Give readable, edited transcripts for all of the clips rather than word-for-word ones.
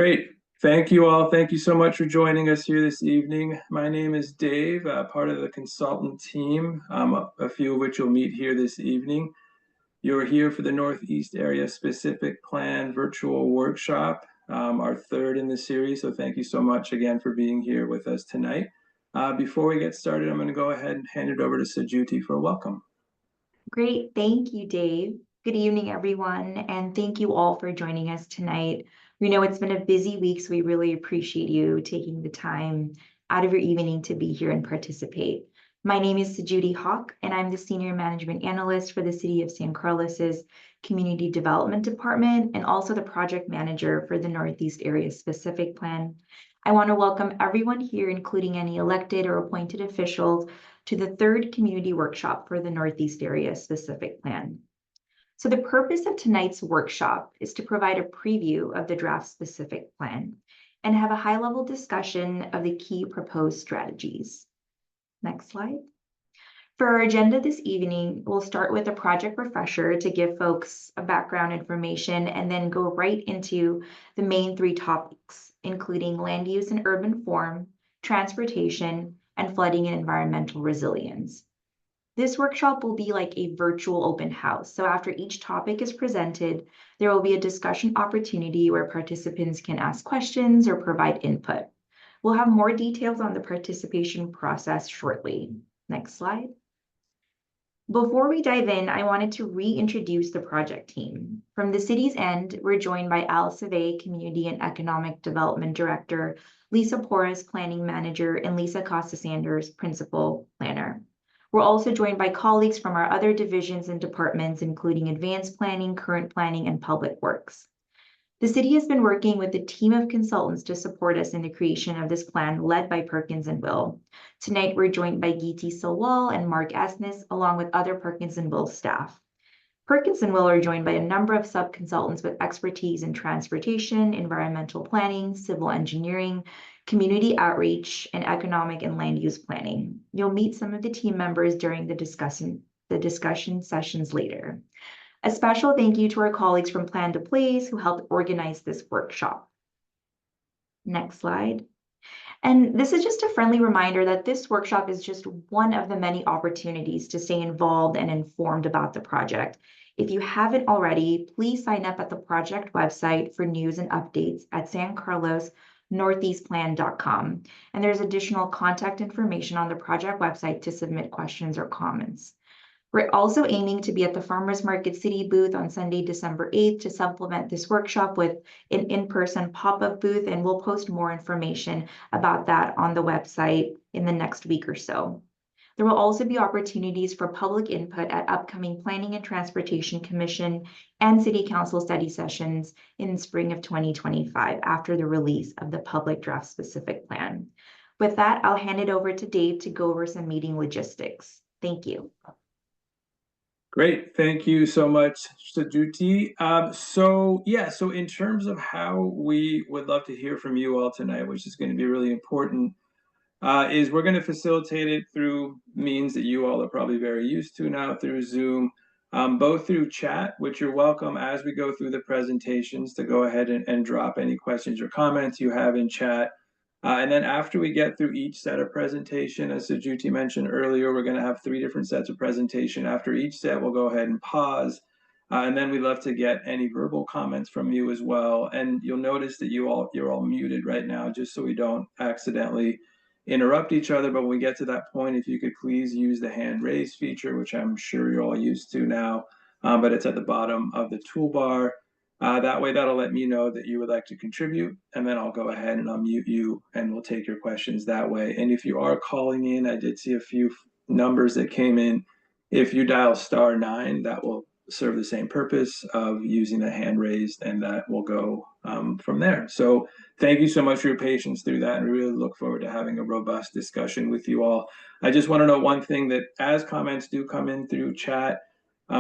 Great. Thank you all. Thank you so much for joining us here this evening. My name is Dave, part of the consultant team, a few of which you'll meet here this evening. You're here for the Northeast Area Specific Plan Virtual Workshop, our third in the series. So thank you so much again for being here with us tonight. Before we get started, I'm going to go ahead and hand it over to Sajuti for a welcome. Great. Thank you, Dave. Good evening, everyone, and thank you all for joining us tonight. We know it's been a busy week, so we really appreciate you taking the time out of your evening to be here and participate. My name is Sajuti Hawk, and I'm the Senior Management Analyst for the City of San Carlos's Community Development Department and also the Project Manager for the Northeast Area Specific Plan. I want to welcome everyone here, including any elected or appointed officials, to the third community workshop for the Northeast Area Specific Plan. So the purpose of tonight's workshop is to provide a preview of the draft specific plan and have a high-level discussion of the key proposed strategies. Next slide. For our agenda this evening, we'll start with a project refresher to give folks a background information and then go right into the main three topics, including land use and urban form, transportation, and flooding and environmental resilience. This workshop will be like a virtual open house. So after each topic is presented, there will be a discussion opportunity where participants can ask questions or provide input. We'll have more details on the participation process shortly. Next slide. Before we dive in, I wanted to reintroduce the project team. From the city's end, we're joined by Al Savay, Community and Economic Development Director, Lisa Porras, Planning Manager, and Lisa Costa-Sanders, Principal Planner. We're also joined by colleagues from our other divisions and departments, including Advanced Planning, Current Planning, and Public Works. The city has been working with a team of consultants to support us in the creation of this plan led by Perkins and Will. Tonight, we're joined by Geeti Silwal and Mark Asnes, along with other Perkins and Will staff. Perkins and Will are joined by a number of sub-consultants with expertise in transportation, environmental planning, civil engineering, community outreach, and economic and land use planning. You'll meet some of the team members during the discussion sessions later. A special thank you to our colleagues from Plan to Place who helped organize this workshop. Next slide. And this is just a friendly reminder that this workshop is just one of the many opportunities to stay involved and informed about the project. If you haven't already, please sign up at the project website for news and updates at sancarlosnortheastplan.com. And there's additional contact information on the project website to submit questions or comments. We're also aiming to be at the Farmers Market City booth on Sunday, December 8th to supplement this workshop with an in-person pop-up booth, and we'll post more information about that on the website in the next week or so. There will also be opportunities for public input at upcoming Planning and Transportation Commission and City Council study sessions in spring of 2025 after the release of the public draft specific plan. With that, I'll hand it over to Dave to go over some meeting logistics. Thank you. Great. Thank you so much, Sajuti. So in terms of how we would love to hear from you all tonight, which is going to be really important, is we're going to facilitate it through means that you all are probably very used to now through Zoom, both through chat, which you're welcome as we go through the presentations to go ahead and drop any questions or comments you have in chat. And then after we get through each set of presentation, as Sajuti mentioned earlier, we're going to have 3 different sets of presentation. After each set, we'll go ahead and pause. And then we'd love to get any verbal comments from you as well. And you'll notice that you're all muted right now, just so we don't accidentally interrupt each other. But when we get to that point, if you could please use the hand raise feature, which I'm sure you're all used to now, but it's at the bottom of the toolbar. That way, that'll let me know that you would like to contribute, and then I'll go ahead and unmute you, and we'll take your questions that way. And if you are calling in, I did see a few numbers that came in. If you dial *9, that will serve the same purpose of using the hand raised, and that will go from there. So thank you so much for your patience through that, and we really look forward to having a robust discussion with you all. I just want to note one thing, that as comments do come in through chat,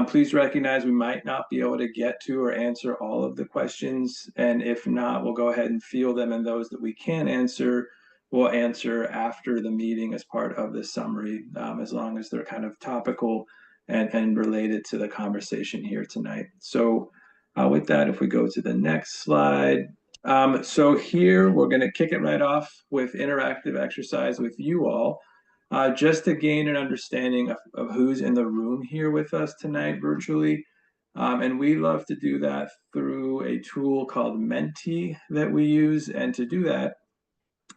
please recognize we might not be able to get to or answer all of the questions. And if not, we'll go ahead and field them, and those that we can answer, we'll answer after the meeting as part of the summary, as long as they're kind of topical and related to the conversation here tonight. So with that, if we go to the next slide, So here we're going to kick it right off with interactive exercise with you all, just to gain an understanding of who's in the room here with us tonight virtually. And we love to do that through a tool called Menti that we use. And to do that,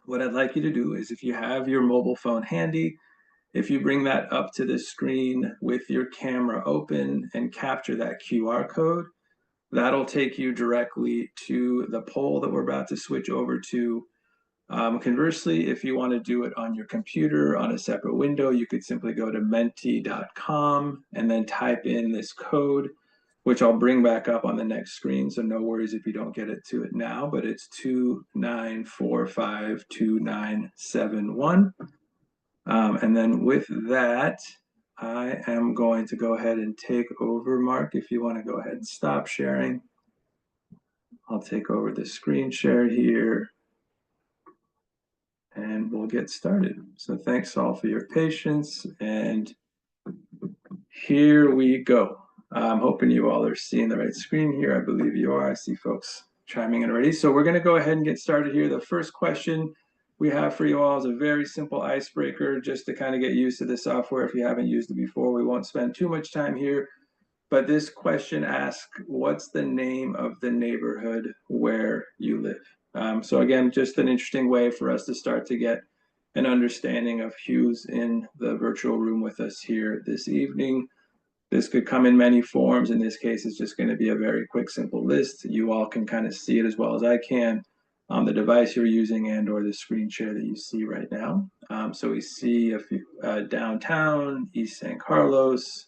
what I'd like you to do is if you have your mobile phone handy, if you bring that up to the screen with your camera open and capture that QR code, that'll take you directly to the poll that we're about to switch over to. Conversely, if you want to do it on your computer on a separate window, you could simply go to menti.com and then type in this code, which I'll bring back up on the next screen. So no worries if you don't get it to it now, but it's 29452971. And then with that, I am going to go ahead and take over. Mark, if you want to go ahead and stop sharing, I'll take over the screen share here and we'll get started. So thanks all for your patience, and here we go. I'm hoping you all are seeing the right screen here. I believe you are. I see folks chiming in already. So we're going to go ahead and get started here. The first question we have for you all is a very simple icebreaker just to kind of get used to the software if you haven't used it before. We won't spend too much time here, but this question asks, what's the name of the neighborhood where you live? So again, just an interesting way for us to start to get an understanding of who's in the virtual room with us here this evening. This could come in many forms. In this case, it's just going to be a very quick, simple list. You all can kind of see it as well as I can on the device you're using and or the screen share that you see right now. So we see a few downtown, East San Carlos,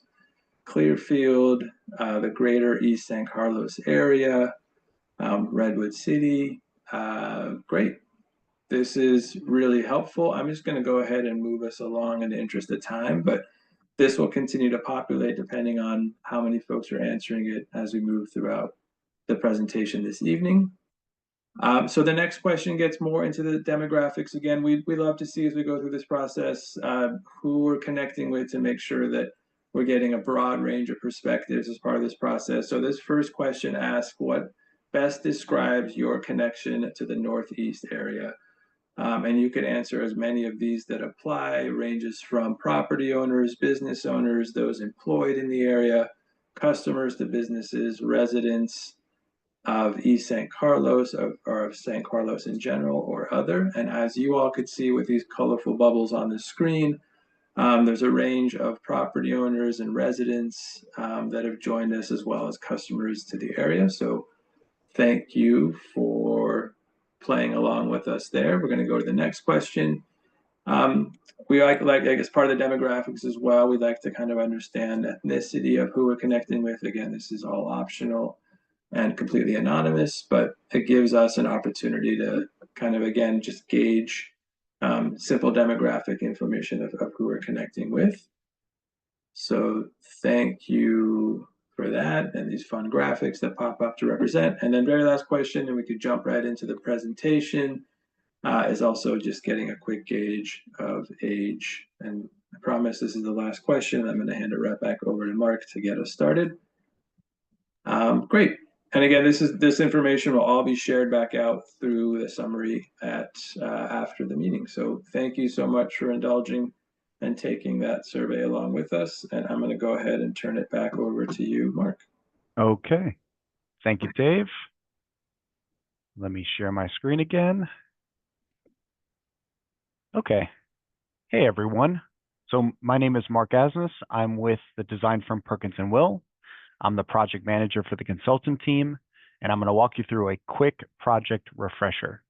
Clearfield, the greater East San Carlos area, Redwood City. Great. This is really helpful. I'm just going to go ahead and move us along in the interest of time, but this will continue to populate depending on how many folks are answering it as we move throughout the presentation this evening. So the next question gets more into the demographics. Again, we love to see as we go through this process who we're connecting with to make sure that we're getting a broad range of perspectives as part of this process. So this first question asks, what best describes your connection to the Northeast area? And you can answer as many of these that apply. It ranges from property owners, business owners, those employed in the area, customers to businesses, residents of East San Carlos or of San Carlos in general or other. And as you all could see with these colorful bubbles on the screen, there's a range of property owners and residents that have joined us as well as customers to the area. So thank you for playing along with us there. We're going to go to the next question. We like, I guess, part of the demographics as well. We like to kind of understand ethnicity of who we're connecting with. Again, this is all optional and completely anonymous, but it gives us an opportunity to kind of, again, just gauge simple demographic information of who we're connecting with. So thank you for that and these fun graphics that pop up to represent. And then very last question, and we could jump right into the presentation, is also just getting a quick gauge of age. And I promise this is the last question. I'm going to hand it right back over to Mark to get us started. Great. And again, this information will all be shared back out through the summary at after the meeting. So thank you so much for indulging and taking that survey along with us. And I'm going to go ahead and turn it back over to you, Mark. Okay. Thank you, Dave. Let me share my screen again. Okay. Hey, everyone. So my name is Mark Asness. I'm with the design firm Perkins & Will. I'm the project manager for the consultant team, and I'm going to walk you through a quick project refresher.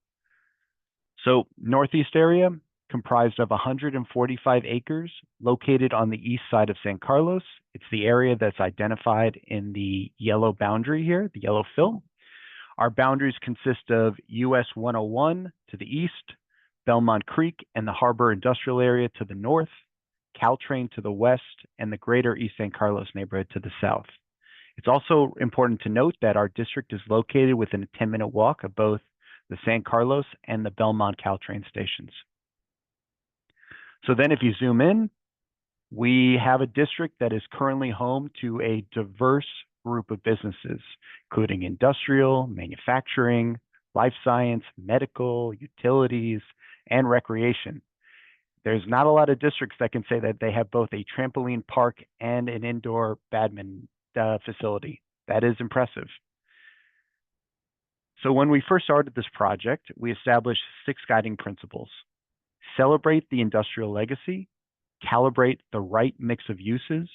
So Northeast area, comprised of 145 acres, located on the east side of San Carlos. It's the area that's identified in the yellow boundary here, the yellow fill. Our boundaries consist of US 101 to the east, Belmont Creek and the Harbor Industrial Area to the north, Caltrain to the west, and the greater East San Carlos neighborhood to the south. It's also important to note that our district is located within a 10-minute walk of both the San Carlos and the Belmont Caltrain stations. So then if you zoom in, we have a district that is currently home to a diverse group of businesses, including industrial, manufacturing, life science, medical, utilities, and recreation. There's not a lot of districts that can say that they have both a trampoline park and an indoor badminton facility. That is impressive. So when we first started this project, we established 6 guiding principles. Celebrate the industrial legacy, calibrate the right mix of uses,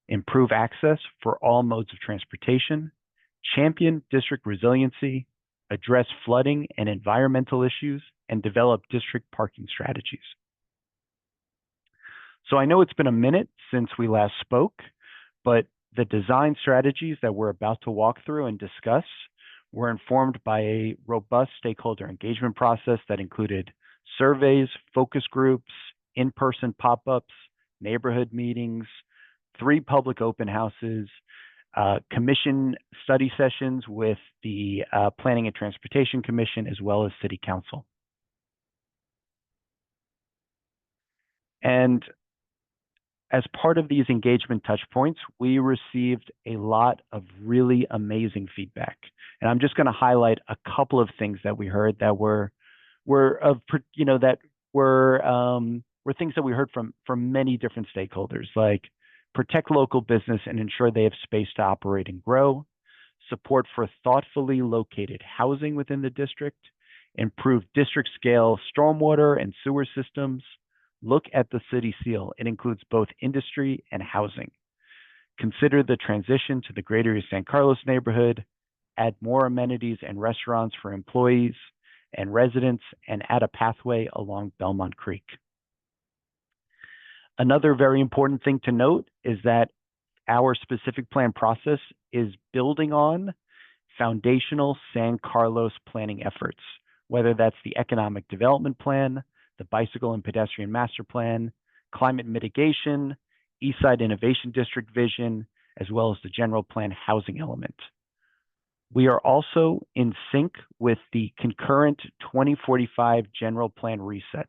improve access for all modes of transportation, champion district resiliency, address flooding and environmental issues, and develop district parking strategies. So I know it's been a minute since we last spoke, but the design strategies that we're about to walk through and discuss were informed by a robust stakeholder engagement process that included surveys, focus groups, in-person pop-ups, neighborhood meetings, 3 public open houses, commission study sessions with the Planning and Transportation Commission, as well as City Council. And as part of these engagement touch points, we received a lot of really amazing feedback. And I'm just going to highlight a couple of things that we heard that were things that we heard from many different stakeholders, like protect local business and ensure they have space to operate and grow, support for thoughtfully located housing within the district, improve district scale stormwater and sewer systems. Look at the city seal. It includes both industry and housing. Consider the transition to the greater East San Carlos neighborhood, add more amenities and restaurants for employees and residents, and add a pathway along Belmont Creek. Another very important thing to note is that our specific plan process is building on foundational San Carlos planning efforts, whether that's the economic development plan, the bicycle and pedestrian master plan, climate mitigation, Eastside Innovation District vision, as well as the general plan housing element. We are also in sync with the concurrent 2045 general plan reset.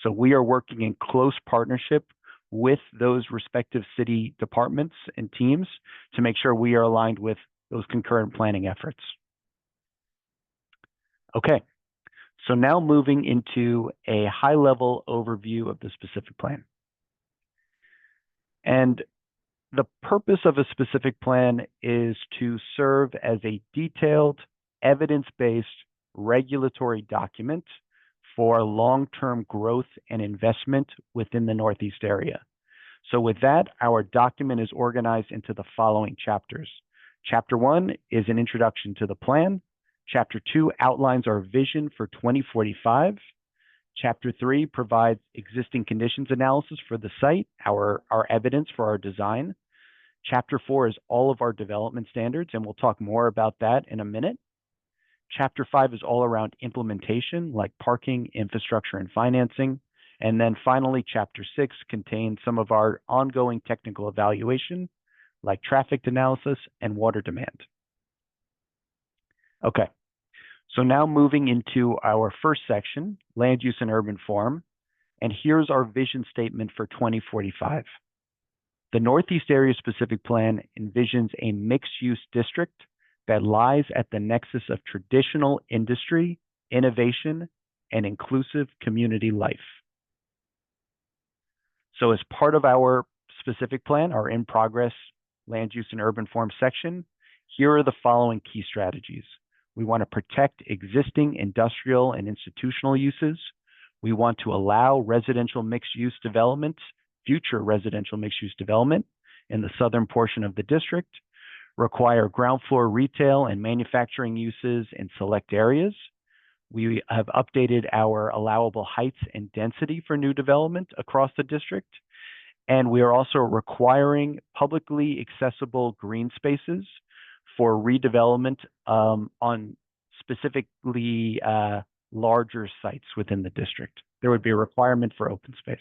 So we are working in close partnership with those respective city departments and teams to make sure we are aligned with those concurrent planning efforts. Okay. So now moving into a high-level overview of the specific plan. And the purpose of a specific plan is to serve as a detailed, evidence-based regulatory document for long-term growth and investment within the Northeast area. So with that, our document is organized into the following chapters. Chapter 1 is an introduction to the plan. Chapter 2 outlines our vision for 2045. Chapter 3 provides existing conditions analysis for the site, our evidence for our design. Chapter 4 is all of our development standards, and we'll talk more about that in a minute. Chapter 5 is all around implementation, like parking, infrastructure, and financing. And then finally, Chapter 6 contains some of our ongoing technical evaluation, like traffic analysis and water demand. Okay. So now moving into our first section, land use and urban form, and here's our vision statement for 2045. The Northeast Area Specific Plan envisions a mixed-use district that lies at the nexus of traditional industry, innovation, and inclusive community life. So as part of our specific plan, our in-progress land use and urban form section, here are the following key strategies. We want to protect existing industrial and institutional uses. We want to allow residential mixed-use development, future residential mixed-use development in the southern portion of the district, require ground floor retail and manufacturing uses in select areas. We have updated our allowable heights and density for new development across the district. And we are also requiring publicly accessible green spaces for redevelopment on specifically larger sites within the district. There would be a requirement for open space.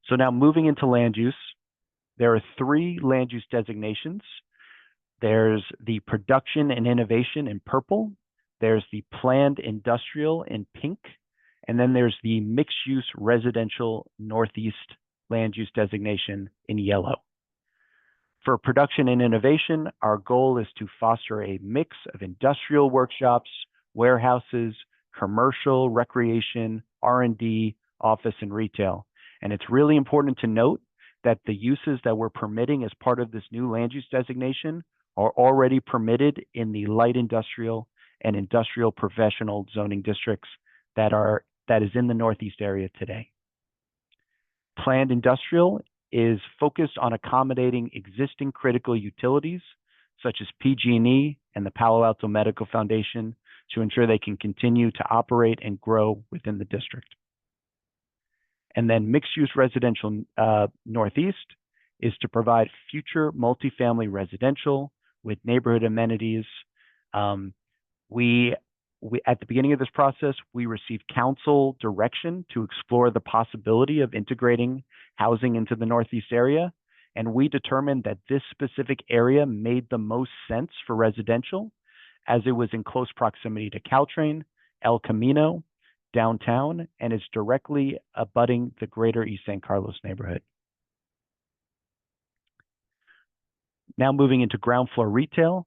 So now moving into land use, there are 3 land use designations. There's the production and innovation in purple. There's the planned industrial in pink. And then there's the mixed use residential Northeast land use designation in yellow. For production and innovation, our goal is to foster a mix of industrial workshops, warehouses, commercial, recreation, R&D, office, and retail. And it's really important to note that the uses that we're permitting as part of this new land use designation are already permitted in the light industrial and industrial professional zoning districts that is in the Northeast area today. Planned industrial is focused on accommodating existing critical utilities such as PG&E and the Palo Alto Medical Foundation to ensure they can continue to operate and grow within the district. And then mixed-use residential Northeast is to provide future multifamily residential with neighborhood amenities. We at the beginning of this process, we received council direction to explore the possibility of integrating housing into the Northeast area. And we determined that this specific area made the most sense for residential as it was in close proximity to Caltrain, El Camino, downtown, and is directly abutting the greater East San Carlos neighborhood. Now moving into ground floor retail,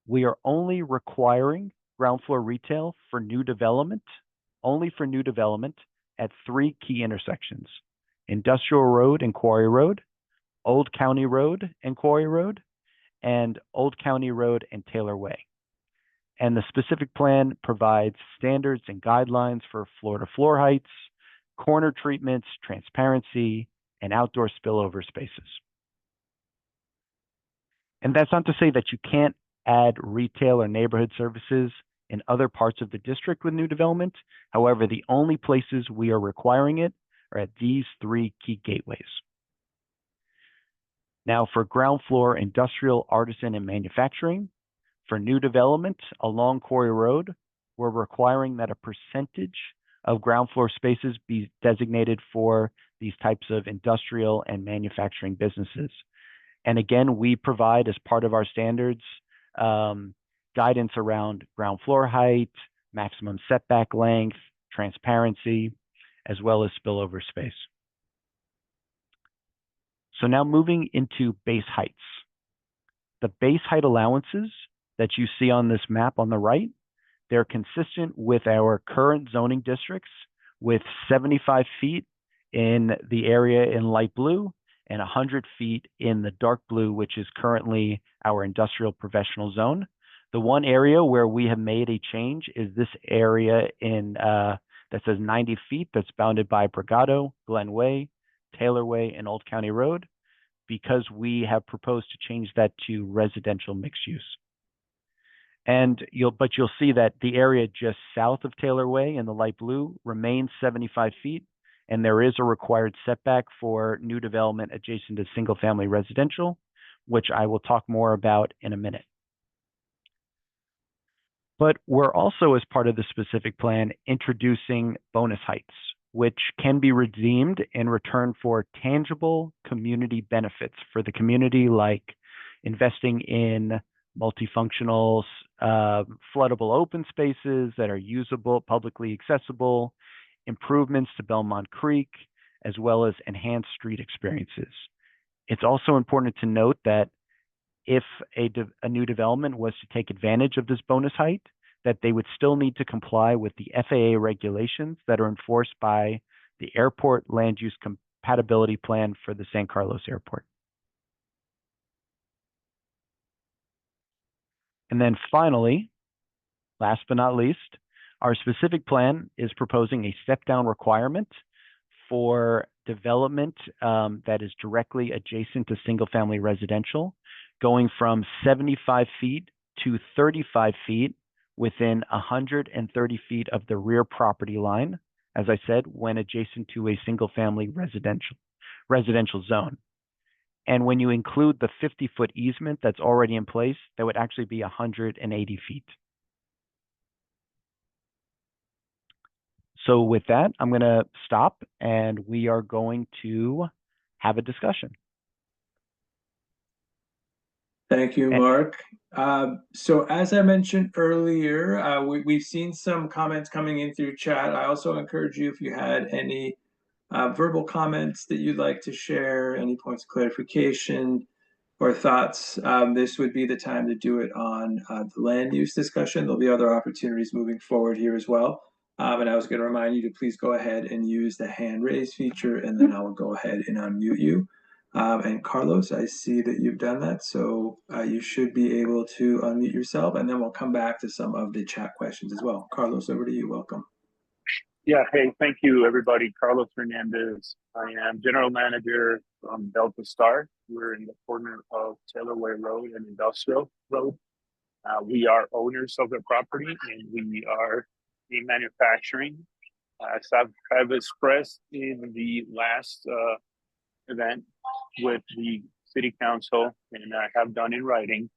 we are only requiring ground floor retail for new development, only for new development at 3 key intersections: Industrial Road and Quarry Road, Old County Road and Quarry Road, and Old County Road and Taylor Way. And the specific plan provides standards and guidelines for floor-to-floor heights, corner treatments, transparency, and outdoor spillover spaces. And that's not to say that you can't add retail or neighborhood services in other parts of the district with new development. However, the only places we are requiring it are at these 3 key gateways. Now for ground floor industrial, artisan, and manufacturing, for new development along Quarry Road, we're requiring that a percentage of ground floor spaces be designated for these types of industrial and manufacturing businesses. And again, we provide as part of our standards guidance around ground floor height, maximum setback length, transparency, as well as spillover space. So now moving into base heights. The base height allowances that you see on this map on the right, they're consistent with our current zoning districts with 75 feet in the area in light blue and 100 feet in the dark blue, which is currently our industrial professional zone. The one area where we have made a change is this area in that says 90 feet that's bounded by Brigado, Glen Way, Taylor Way, and Old County Road, because we have proposed to change that to residential mixed use. And you'll see that the area just south of Taylor Way in the light blue remains 75 feet, and there is a required setback for new development adjacent to single family residential, which I will talk more about in a minute. But we're also, as part of the specific plan, introducing bonus heights, which can be redeemed in return for tangible community benefits for the community, like investing in multifunctional floodable open spaces that are usable, publicly accessible, improvements to Belmont Creek, as well as enhanced street experiences. It's also important to note that if a new development was to take advantage of this bonus height, that they would still need to comply with the FAA regulations that are enforced by the Airport Land Use Compatibility Plan for the San Carlos Airport. And then finally, last but not least, our specific plan is proposing a step-down requirement for development that is directly adjacent to single-family residential, going from 75 feet to 35 feet within 130 feet of the rear property line, as I said, when adjacent to a single-family residential zone. And when you include the 50-foot easement that's already in place, that would actually be 180 feet. So with that, I'm going to stop and we are going to have a discussion. Thank you, Mark. So as I mentioned earlier, we've seen some comments coming in through chat. I also encourage you, if you had any verbal comments that you'd like to share, any points of clarification, or thoughts, this would be the time to do it on the land use discussion. There'll be other opportunities moving forward here as well. And I was going to remind you to please go ahead and use the hand raise feature, and then I will go ahead and unmute you. And Carlos, I see that you've done that, so you should be able to unmute yourself, and then we'll come back to some of the chat questions as well. Carlos, over to you. Welcome. Yeah, hey, thank you, everybody. Carlos Hernandez. I am General Manager from Delta Star. We're in the corner of Taylorway Road and Industrial Road. We are owners of the property, and we are in manufacturing. As I've expressed in the last event with the City Council, and I have done in writing,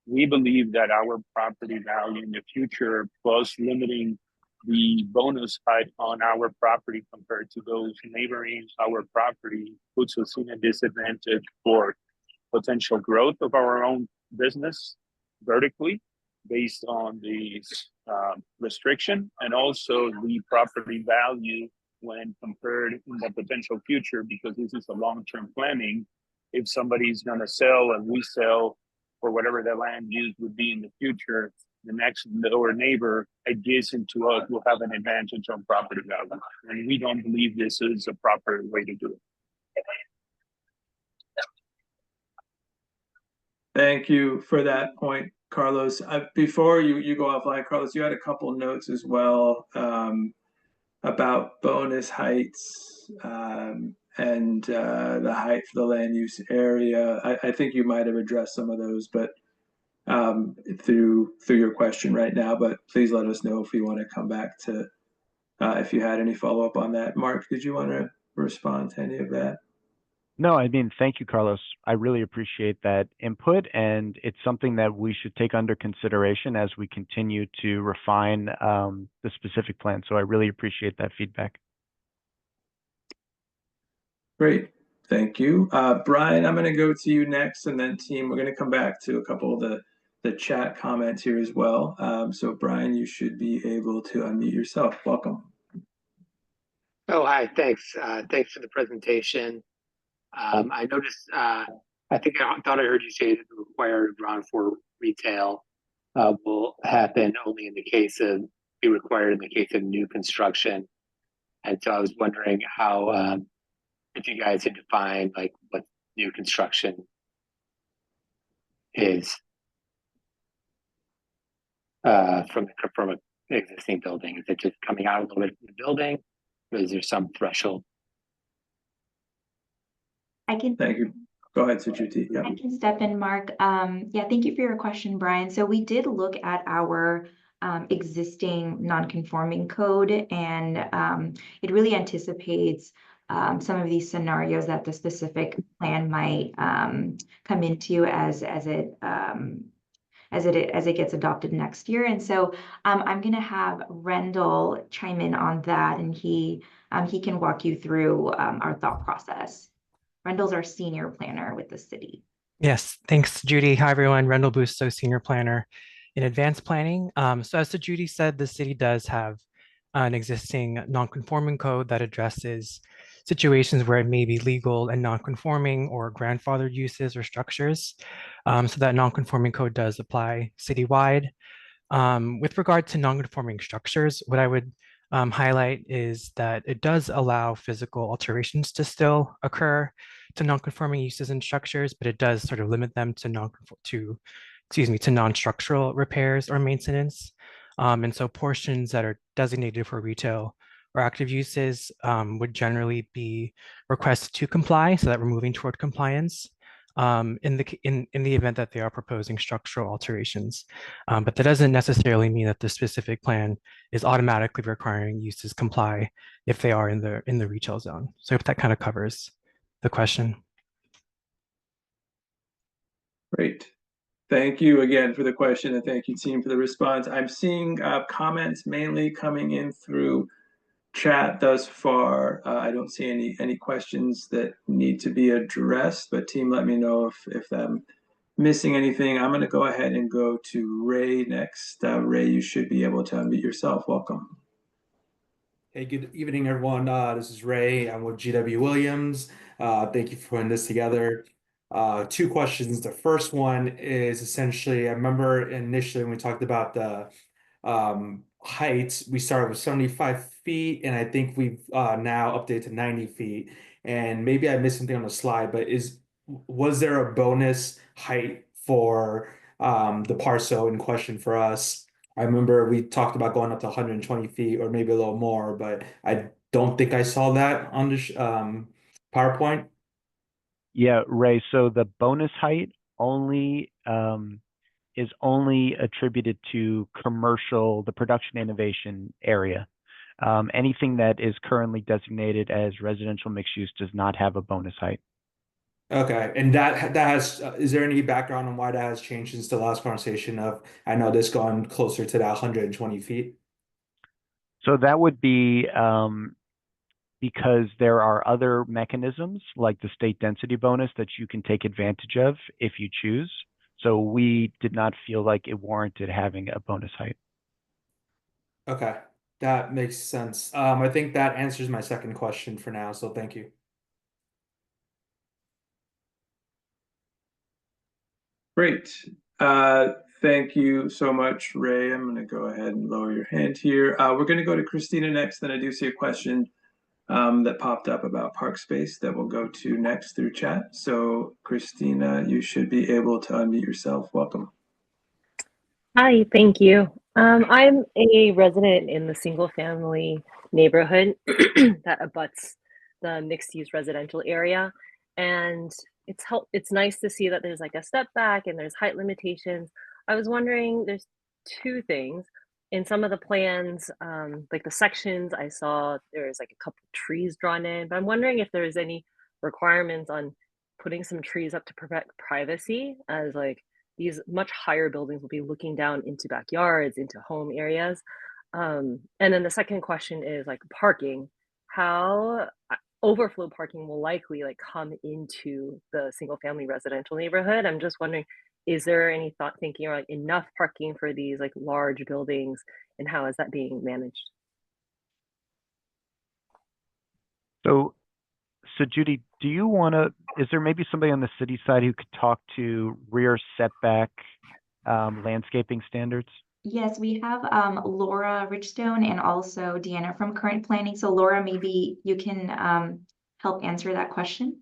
we believe that our property value in the future, plus limiting the bonus height on our property compared to those neighboring our property, puts us in a disadvantage for potential growth of our own business vertically based on the restriction, and also the property value when compared in the potential future, because this is a long-term planning. If somebody's going to sell and resell for whatever the land use would be in the future, the next door neighbor adjacent to us will have an advantage on property value. And we don't believe this is a proper way to do it. Thank you for that point, Carlos. Before you go offline, Carlos, you had a couple notes as well about bonus heights and the height for the land use area. I think you might have addressed some of those, but through your question right now. But please let us know if you want to come back to if you had any follow up on that. Mark, did you want to respond to any of that? No, I mean, thank you, Carlos. I really appreciate that input, and it's something that we should take under consideration as we continue to refine the specific plan. So I really appreciate that feedback. Great. Thank you. Brian, I'm going to go to you next, and then team, we're going to come back to a couple of the chat comments here as well. So Brian, you should be able to unmute yourself. Welcome. Oh, hi, thanks. Thanks for the presentation. I noticed, I thought I heard you say that the required ground floor retail will happen only in the case of, be required in the case of new construction. And so I was wondering how, if you guys had defined like what new construction is from an existing building. Is it just coming out a little bit from the building, or is there some threshold? Thank you. Go ahead, Sujuti. Yeah. I can step in, Mark. Yeah, thank you for your question, Brian. So we did look at our existing non-conforming code, and it really anticipates some of these scenarios that the specific plan might come into as it gets adopted next year. And so I'm going to have Rendell chime in on that, and he can walk you through our thought process. Rendell's our senior planner with the city. Yes, thanks, Judy. Hi, everyone. Rendell Busto, senior planner in advanced planning. So as Judy said, the city does have an existing non-conforming code that addresses situations where it may be legal and non-conforming or grandfathered uses or structures. So that non-conforming code does apply citywide. With regard to non-conforming structures, what I would highlight is that it does allow physical alterations to still occur to non-conforming uses and structures, but it does sort of limit them to non-structural repairs or maintenance. And so portions that are designated for retail or active uses would generally be requested to comply, so that we're moving toward compliance in the event that they are proposing structural alterations. But that doesn't necessarily mean that the specific plan is automatically requiring uses comply if they are in the retail zone. So if that kind of covers the question. Great. Thank you again for the question, and thank you, team, for the response. I'm seeing comments mainly coming in through chat thus far. I don't see any questions that need to be addressed, but team, let me know if I'm missing anything. I'm going to go ahead and go to Ray next. Ray, you should be able to unmute yourself. Welcome. Hey, good evening, everyone. This is Ray. I'm with GW Williams. Thank you for putting this together. Two questions. The first one is essentially, I remember initially when we talked about the heights, we started with 75 feet, and I think we've now updated to 90 feet. And maybe I missed something on the slide, but was there a bonus height for the parcel in question for us? I remember we talked about going up to 120 feet or maybe a little more, but I don't think I saw that on the PowerPoint. Yeah, Ray, so the bonus height only is only attributed to commercial, the production innovation area. Anything that is currently designated as residential mixed use does not have a bonus height. Okay, and that has, is there any background on why that has changed since the last conversation of, I know this gone closer to that 120 feet? So that would be because there are other mechanisms like the state density bonus that you can take advantage of if you choose. So we did not feel like it warranted having a bonus height. Okay, that makes sense. I think that answers my second question for now, so thank you. Great. Thank you so much, Ray. I'm going to go ahead and lower your hand here. We're going to go to Christina next. Then I do see a question that popped up about park space that we'll go to next through chat. So, Christina, you should be able to unmute yourself. Welcome. Hi, thank you. I'm a resident in the single family neighborhood that abuts the mixed use residential area. And it's nice to see that there's like a step back and there's height limitations. I was wondering, there's two things. In some of the plans, like the sections, I saw there's like a couple trees drawn in, but I'm wondering if there's any requirements on putting some trees up to protect privacy, as like these much higher buildings will be looking down into backyards, into home areas. And then the second question is like parking. How overflow parking will likely like come into the single family residential neighborhood. I'm just wondering, is there any thought thinking or like enough parking for these like large buildings, and how is that being managed? So Judy, do you want to, is there maybe somebody on the city side who could talk to rear setback landscaping standards? Yes, we have Laura Richstone and also Deanna from Current Planning. So Laura, maybe you can help answer that question.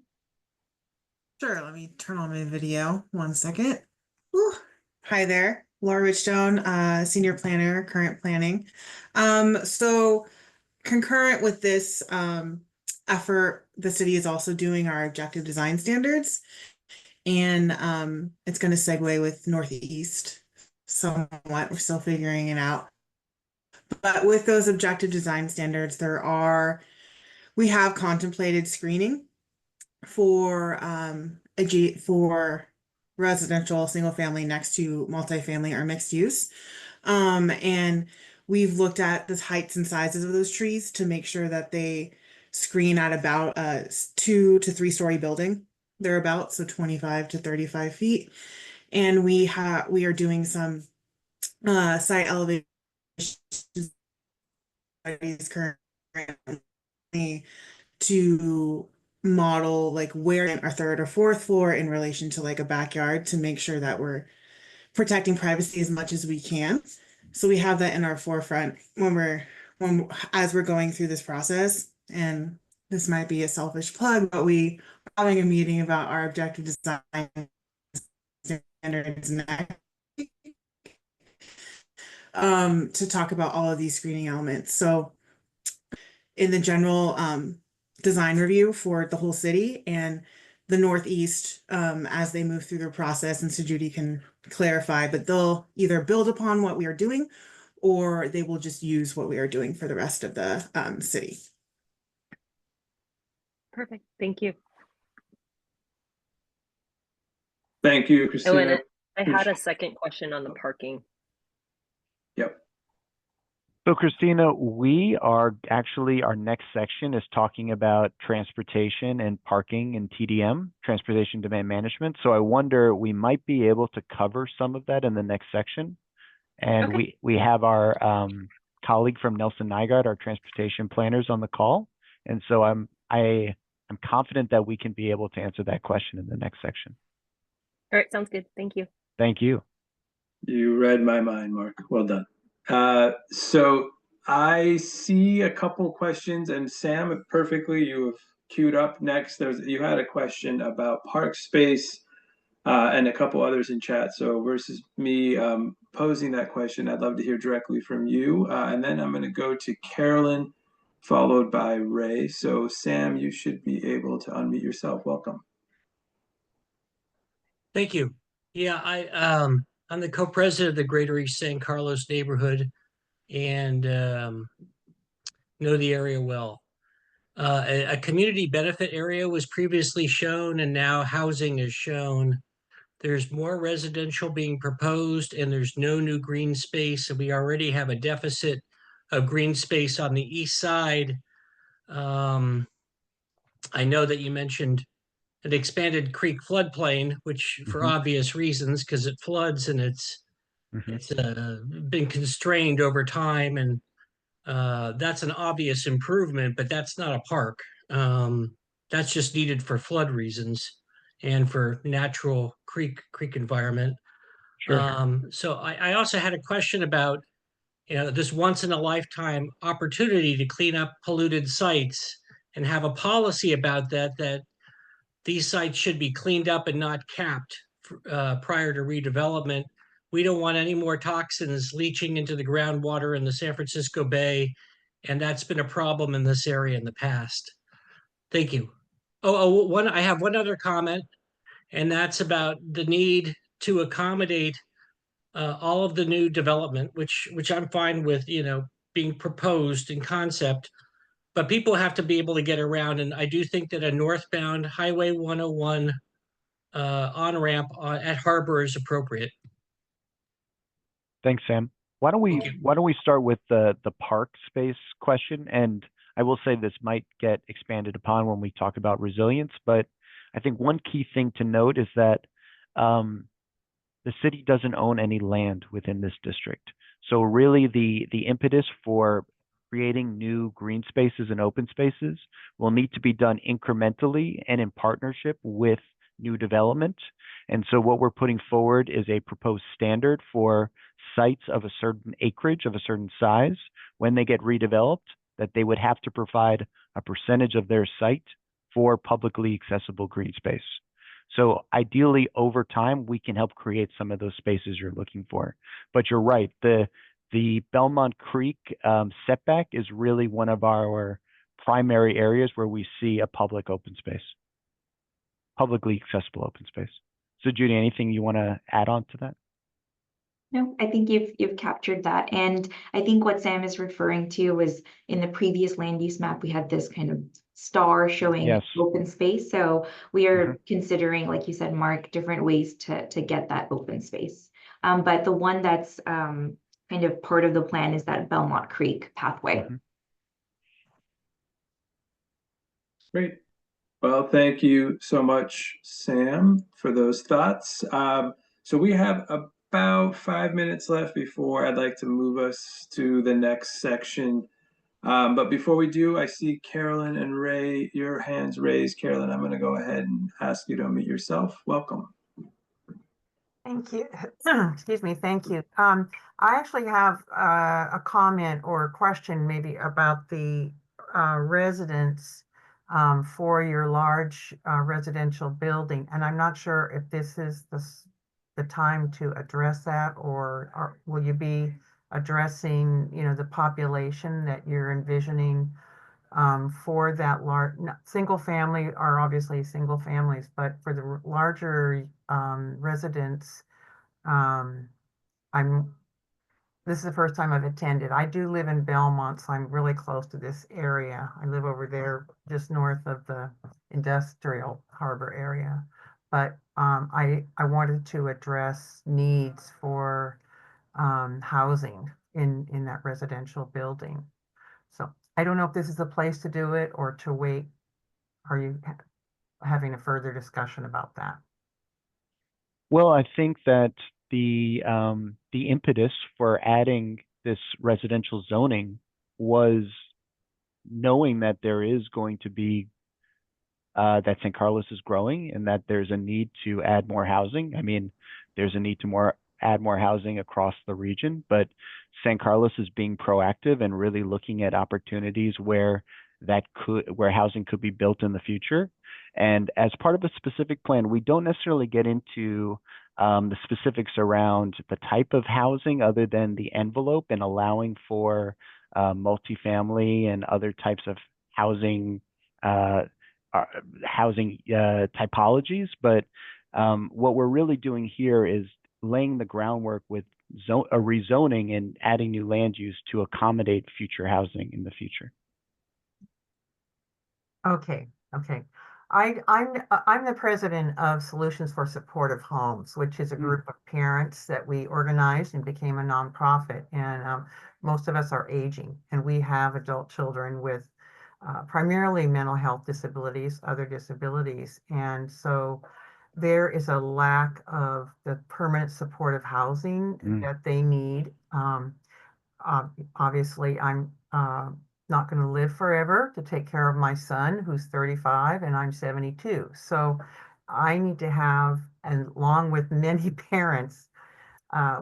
Sure, let me turn on my video. 1 second. Whew. Hi there, Laura Richstone, Senior Planner, Current Planning. So concurrent with this effort, the city is also doing our objective design standards. And it's going to segue with Northeast somewhat. We're still figuring it out. But with those objective design standards, we have contemplated screening for residential single family next to multifamily or mixed use. And we've looked at the heights and sizes of those trees to make sure that they screen at about a 2 to 3 story building. They're about, so 25 to 35 feet. And we are doing some site elevation studies currently to model like where our third or fourth floor in relation to like a backyard to make sure that we're protecting privacy as much as we can. So we have that in our forefront as we're going through this process. And this might be a selfish plug, but we are having a meeting about our objective design standards next to talk about all of these screening elements. So in the general design review for the whole city and the Northeast, as they move through their process, and so Judy can clarify, but they'll either build upon what we are doing or they will just use what we are doing for the rest of the city. Perfect, thank you. Thank you, Oh, Christina. and I had a second question on the parking. Yep. So Christina, our next section is talking about transportation and parking and TDM, transportation demand management. So I wonder, we might be able to cover some of that in the next section. And Okay. we have our colleague from Nelson Nygaard, our transportation planners, on the call. And so I I'm confident that we can be able to answer that question in the next section. All right, sounds good. Thank you. Thank you. You read my mind, Mark. Well done. So I see a couple questions, and Sam, perfectly, you have queued up next. You had a question about park space, and a couple others in chat. So versus me posing that question, I'd love to hear directly from you. And then I'm going to go to Carolyn, followed by Ray. So Sam, you should be able to unmute yourself. Welcome. Thank you. Yeah, I'm the co-president of the Greater East San Carlos neighborhood and know the area well. A community benefit area was previously shown, and now housing is shown. There's more residential being proposed, and there's no new green space. And we already have a deficit of green space on the east side. I know that you mentioned an expanded creek floodplain, which for obvious reasons, because it floods and it's been constrained over time, and that's an obvious improvement, but that's not a park. That's just needed for flood reasons and for natural creek environment. Sure. So I also had a question about, this once in a lifetime opportunity to clean up polluted sites and have a policy about that these sites should be cleaned up and not capped prior to redevelopment. We don't want any more toxins leaching into the groundwater in the San Francisco Bay, and that's been a problem in this area in the past. Thank you. I have one other comment, and that's about the need to accommodate all of the new development, which I'm fine with, being proposed in concept, but people have to be able to get around. And I do think that a northbound Highway 101 on-ramp at Harbor is appropriate. Thanks, Sam. Why don't we start with the park space question? And I will say this might get expanded upon when we talk about resilience, but I think one key thing to note is that the city doesn't own any land within this district. So really the impetus for creating new green spaces and open spaces will need to be done incrementally and in partnership with new development. And so what we're putting forward is a proposed standard for sites of a certain acreage, of a certain size, when they get redeveloped, that they would have to provide a percentage of their site for publicly accessible green space. So ideally, over time, we can help create some of those spaces you're looking for. But you're right, the Belmont Creek setback is really one of our primary areas where we see a public open space, publicly accessible open space. So Judy, anything you want to add on to that? No, I think you've captured that. And I think what Sam is referring to was in the previous land use map, we had this kind of star showing open space. So we are considering, like you said, Mark, different ways to get that open space. But the one that's kind of part of the plan is that Belmont Creek pathway. Great. Well, thank you so much, Sam, for those thoughts. So we have about 5 minutes left before I'd like to move us to the next section. But before we do, I see Carolyn and Ray, your hands raised. Carolyn, I'm going to go ahead and ask you to unmute yourself. Welcome. Thank you. Excuse me. Thank you. I actually have a comment or a question maybe about the residents for your large residential building. And I'm not sure if this is the time to address that, or will you be addressing, the population that you're envisioning for that large single family, are obviously single families, but for the larger residents, this is the first time I've attended. I do live in Belmont, so I'm really close to this area. I live over there just north of the industrial harbor area. But I wanted to address needs for housing in that residential building. So I don't know if this is the place to do it or to wait. Are you having a further discussion about that? Well, I think that the impetus for adding this residential zoning was knowing that there is going to be that San Carlos is growing and that there's a need to add more housing. I mean, there's a need to add more housing across the region, but San Carlos is being proactive and really looking at opportunities where housing could be built in the future. And as part of a specific plan, we don't necessarily get into the specifics around the type of housing other than the envelope and allowing for multifamily and other types of housing typologies. But what we're really doing here is laying the groundwork with a rezoning and adding new land use to accommodate future housing in the future. Okay, okay. I'm the president of Solutions for Supportive Homes, which is a group of parents that we organized and became a nonprofit. And most of us are aging, and we have adult children with primarily mental health disabilities, other disabilities. And so there is a lack of the permanent supportive housing that they need. Obviously, I'm not going to live forever to take care of my son who's 35 and I'm 72. So I need to have, and along with many parents,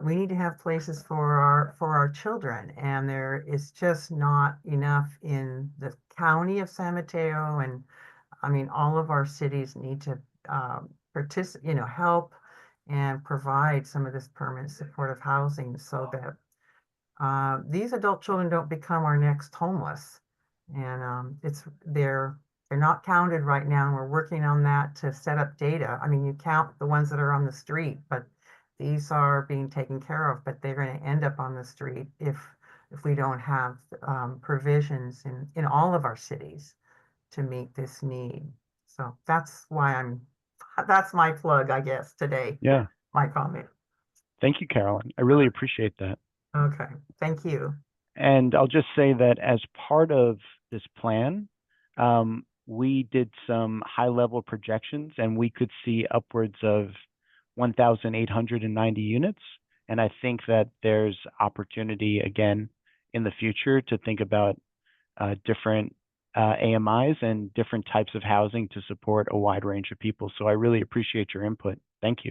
we need to have places for our children. And there is just not enough in the county of San Mateo. And I mean, all of our cities need to participate, help and provide some of this permanent supportive housing so that these adult children don't become our next homeless. And they're not counted right now, and we're working on that to set up data. I mean, you count the ones that are on the street, but these are being taken care of, but they're going to end up on the street if we don't have provisions in all of our cities to meet this need. So that's my plug, I guess, today. Yeah. My comment. Thank you, Carolyn. I really appreciate that. Okay, thank you. And I'll just say that as part of this plan, we did some high-level projections, and we could see upwards of 1,890 units. And I think that there's opportunity, again, in the future to think about different AMIs and different types of housing to support a wide range of people. So I really appreciate your input. Thank you.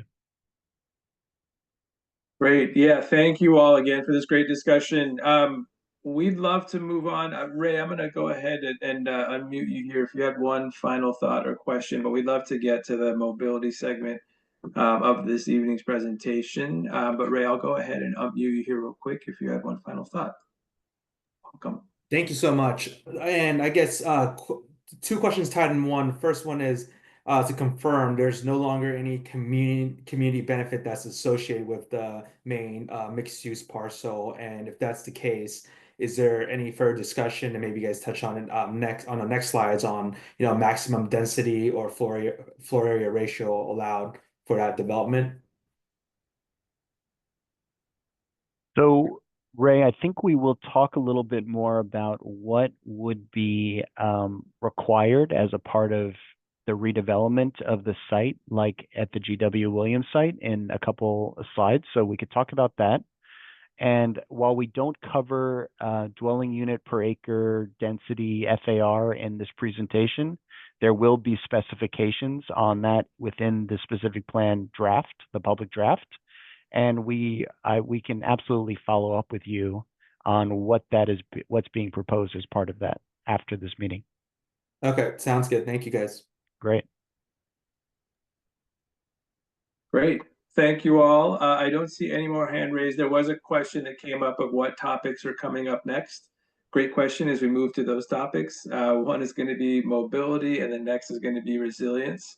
Great. Yeah, thank you all again for this great discussion. We'd love to move on. Ray, I'm going to go ahead and unmute you here if you have one final thought or question, but we'd love to get to the mobility segment of this evening's presentation. But Ray, I'll go ahead and unmute you here real quick if you have one final thought. Welcome. Thank you so much. And I guess two questions tied in one. First one is to confirm there's no longer any community benefit that's associated with the main mixed-use parcel. And if that's the case, is there any further discussion, and maybe you guys touch on it on the next slides on maximum density or floor area ratio allowed for that development? So Ray, I think we will talk a little bit more about what would be required as a part of the redevelopment of the site, like at the GW Williams site, in a couple of slides. So we could talk about that. And while we don't cover dwelling unit per acre density FAR in this presentation, there will be specifications on that within the specific plan draft, the public draft. And we can absolutely follow up with you on what's being proposed as part of that after this meeting. Okay, sounds good. Thank you, guys. Great. Great. Thank you all. I don't see any more hand raised. There was a question that came up of what topics are coming up next. Great question as we move to those topics. One is going to be mobility, and the next is going to be resilience.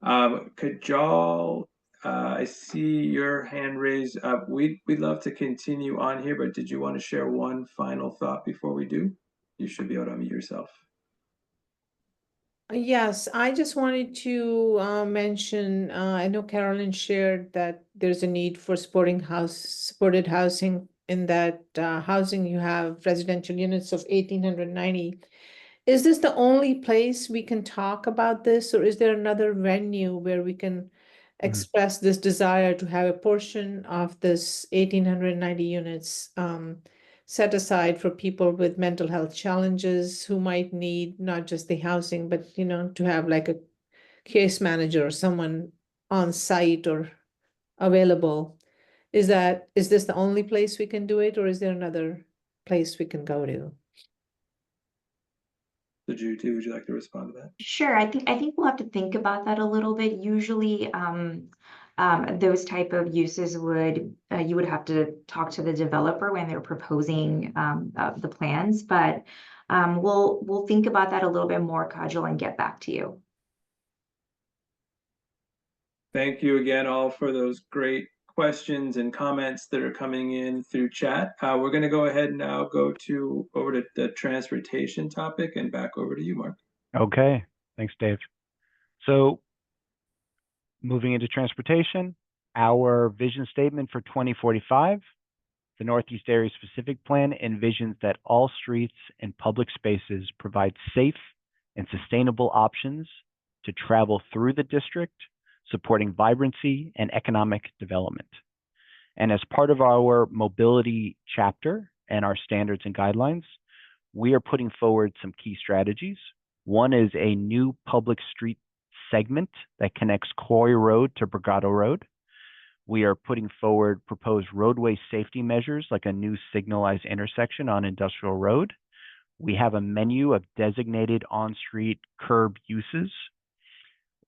Could y'all, I see your hand raised. We'd love to continue on here, but did you want to share one final thought before we do? You should be able to unmute yourself. Yes, I just wanted to mention, I know Carolyn shared that there's a need for supported housing. In that housing, you have residential units of 1,890. Is this the only place we can talk about this, or is there another venue where we can express this desire to have a portion of this 1,890 units set aside for people with mental health challenges who might need not just the housing, but, you know, to have like a case manager or someone on site or available. Is this the only place we can do it, or is there another place we can go to? So Judy, would you like to respond to that? Sure, I think we'll have to think about that a little bit. Usually, those type of uses would you would have to talk to the developer when they're proposing the plans, but we'll think about that a little bit more, Kajal, and get back to you. Thank you again all for those great questions and comments that are coming in through chat. We're going to go ahead and now go over to the transportation topic and back over to you, Mark. Okay, thanks, Dave. So moving into transportation, our vision statement for 2045, the Northeast Area Specific Plan envisions that all streets and public spaces provide safe and sustainable options to travel through the district, supporting vibrancy and economic development. And as part of our mobility chapter and our standards and guidelines, we are putting forward some key strategies. One is a new public street segment that connects Quarry Road to Brigado Road. We are putting forward proposed roadway safety measures like a new signalized intersection on Industrial Road. We have a menu of designated on-street curb uses.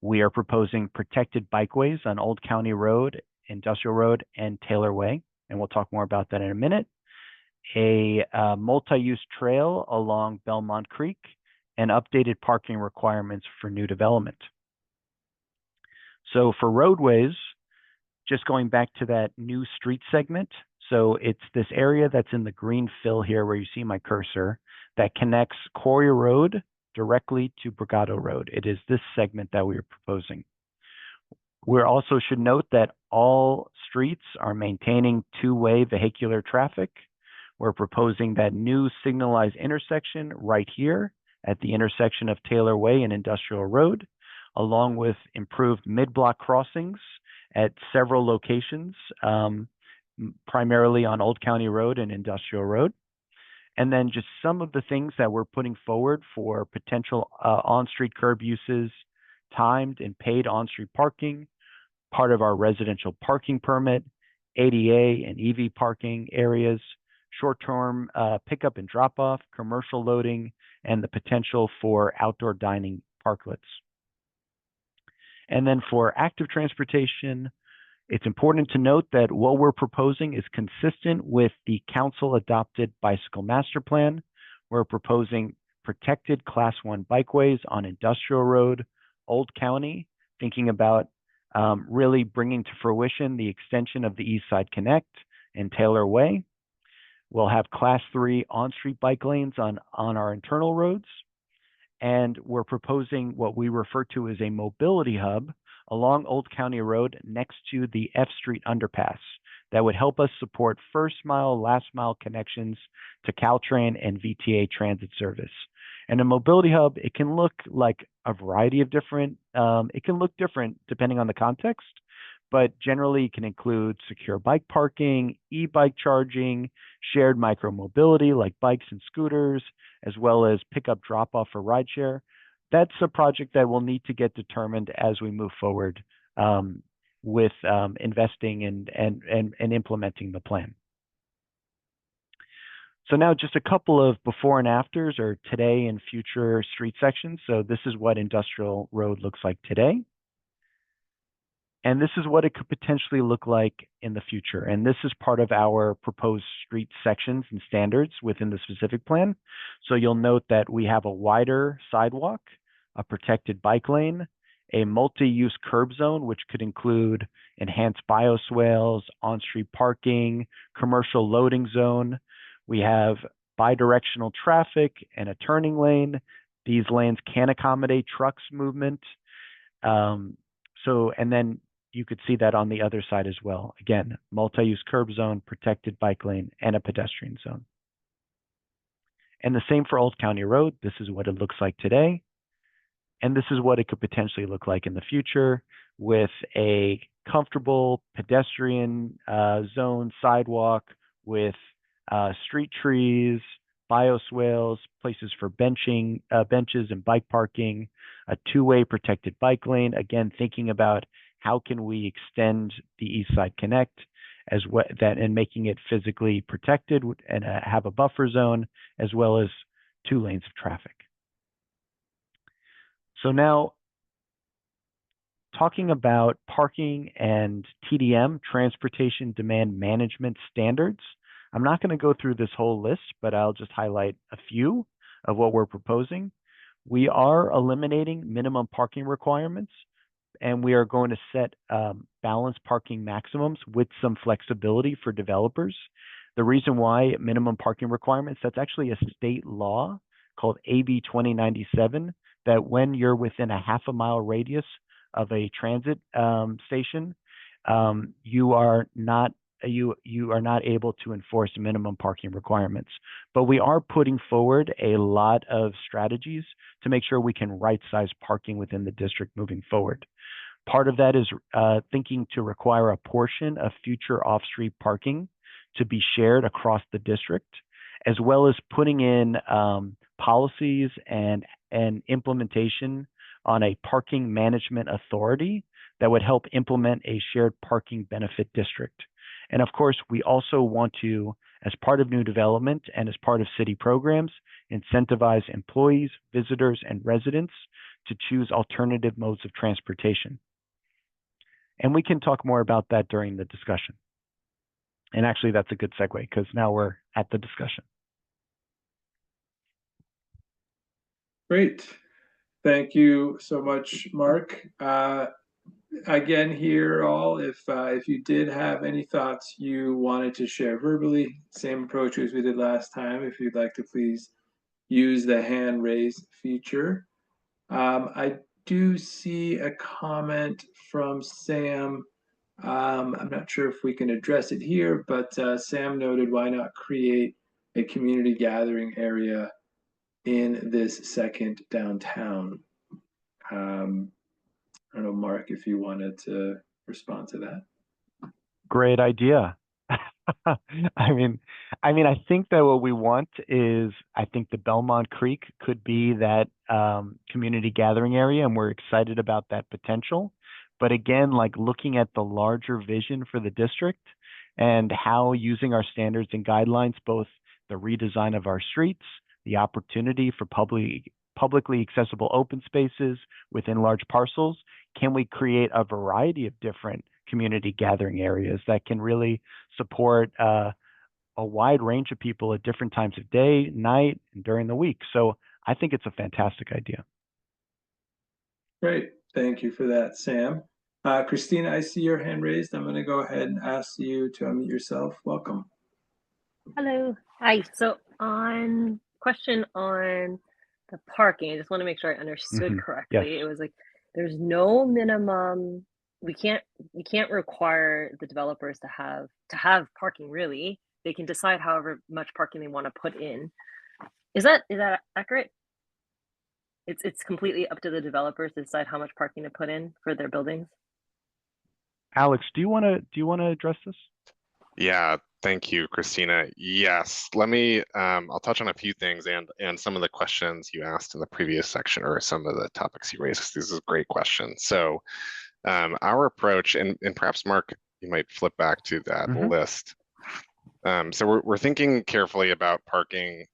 We are proposing protected bikeways on Old County Road, Industrial Road, and Taylor Way, and we'll talk more about that in a minute. A multi-use trail along Belmont Creek, and updated parking requirements for new development. So for roadways, just going back to that new street segment, so it's this area that's in the green fill here where you see my cursor that connects Quarry Road directly to Brigado Road. It is this segment that we are proposing. We also should note that all streets are maintaining two-way vehicular traffic. We're proposing that new signalized intersection right here at the intersection of Taylor Way and Industrial Road, along with improved mid-block crossings at several locations, primarily on Old County Road and Industrial Road. And then just some of the things that we're putting forward for potential on-street curb uses, timed and paid on-street parking, part of our residential parking permit, ADA and EV parking areas, short-term pickup and drop-off, commercial loading, and the potential for outdoor dining parklets. And then for active transportation, it's important to note that what we're proposing is consistent with the council-adopted bicycle master plan. We're proposing protected Class 1 bikeways on Industrial Road, Old County, thinking about really bringing to fruition the extension of the East Side Connect and Taylor Way. We'll have Class 3 on-street bike lanes on our internal roads. And we're proposing what we refer to as a mobility hub along Old County Road next to the F Street underpass that would help us support first mile, last mile connections to Caltrain and VTA transit service. And a mobility hub, it can look like a variety of different, it can look different depending on the context, but generally it can include secure bike parking, e-bike charging, shared micromobility like bikes and scooters, as well as pickup drop-off for rideshare. That's a project that will need to get determined as we move forward with investing and implementing the plan. So now just a couple of before and afters or today and future street sections. So this is what Industrial Road looks like today. And this is what it could potentially look like in the future. And this is part of our proposed street sections and standards within the specific plan. So you'll note that we have a wider sidewalk, a protected bike lane, a multi-use curb zone, which could include enhanced bioswales, on-street parking, commercial loading zone. We have bidirectional traffic and a turning lane. These lanes can accommodate trucks movement. And then you could see that on the other side as well. Again, multi-use curb zone, protected bike lane, and a pedestrian zone. And the same for Old County Road. This is what it looks like today. And this is what it could potentially look like in the future with a comfortable pedestrian zone sidewalk with street trees, bioswales, places for benches and bike parking, a two-way protected bike lane. Again, thinking about how can we extend the East Side Connect as well, that and making it physically protected and have a buffer zone, as well as 2 lanes of traffic. So now, talking about parking and TDM, transportation demand management standards. I'm not going to go through this whole list, but I'll just highlight a few of what we're proposing. We are eliminating minimum parking requirements, and we are going to set balanced parking maximums with some flexibility for developers. The reason why minimum parking requirements, that's actually a state law called AB 2097, that when you're within a half-a-mile radius of a transit station, you are not able to enforce minimum parking requirements. But we are putting forward a lot of strategies to make sure we can right-size parking within the district moving forward. Part of that is thinking to require a portion of future off-street parking to be shared across the district, as well as putting in policies and implementation on a parking management authority that would help implement a shared parking benefit district. And of course, we also want to, as part of new development and as part of city programs, incentivize employees, visitors, and residents to choose alternative modes of transportation. And we can talk more about that during the discussion. And actually, that's a good segue because now we're at the discussion. Great. Thank you so much, Mark. Again, here all, if you did have any thoughts you wanted to share verbally, same approach as we did last time. If you'd like to please use the hand raise feature. I do see a comment from Sam. I'm not sure if we can address it here, but Sam noted, why not create a community gathering area in this second downtown? I don't know, Mark, if you wanted to respond to that. Great idea. I mean, I think that what we want is, I think the Belmont Creek could be that community gathering area, and we're excited about that potential. But again, like looking at the larger vision for the district and how using our standards and guidelines, both the redesign of our streets, the opportunity for publicly accessible open spaces within large parcels, can we create a variety of different community gathering areas that can really support a wide range of people at different times of day, night, and during the week. So I think it's a fantastic idea. Great. Thank you for that, Sam. Christina, I see your hand raised. I'm going to go ahead and ask you to unmute yourself. Welcome. Hello. Hi. So on question on the parking, I just want to make sure I understood correctly. Yes. It was like there's no minimum. You can't require the developers to have parking, really. They can decide however much parking they want to put in. Is that accurate? It's completely up to the developers to decide how much parking to put in for their buildings. Alex, do you want to address this? Yeah, thank you, Christina. Yes, let me, I'll touch on a few things and some of the questions you asked in the previous section, or some of the topics you raised, because these are great questions. So our approach, and perhaps Mark, you might flip back to that list. So we're thinking carefully about parking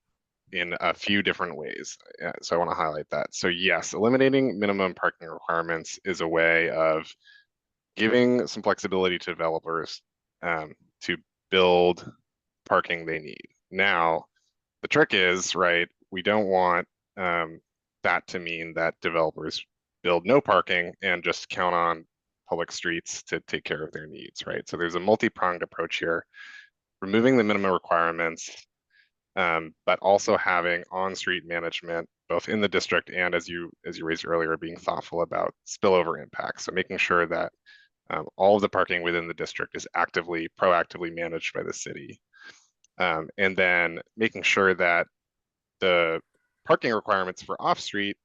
in a few different ways. So I want to highlight that. So yes, eliminating minimum parking requirements is a way of giving some flexibility to developers to build parking they need. Now, the trick is, right, we don't want that to mean that developers build no parking and just count on public streets to take care of their needs, right? So there's a multi-pronged approach here, removing the minimum requirements, but also having on-street management, both in the district and, as you raised earlier, being thoughtful about spillover impacts. So making sure that all of the parking within the district is proactively managed by the city. And then making sure that the parking requirements for off-street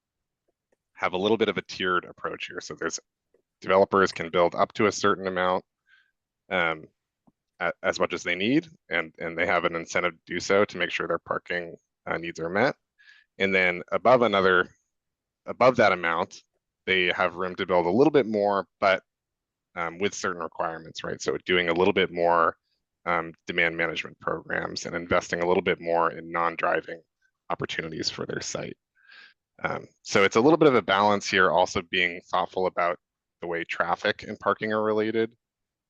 have a little bit of a tiered approach here. So there's developers can build up to a certain amount as much as they need, and they have an incentive to do so to make sure their parking needs are met. And then above that amount, they have room to build a little bit more, but with certain requirements, right? So doing a little bit more demand management programs and investing a little bit more in non-driving opportunities for their site. So it's a little bit of a balance here, also being thoughtful about the way traffic and parking are related.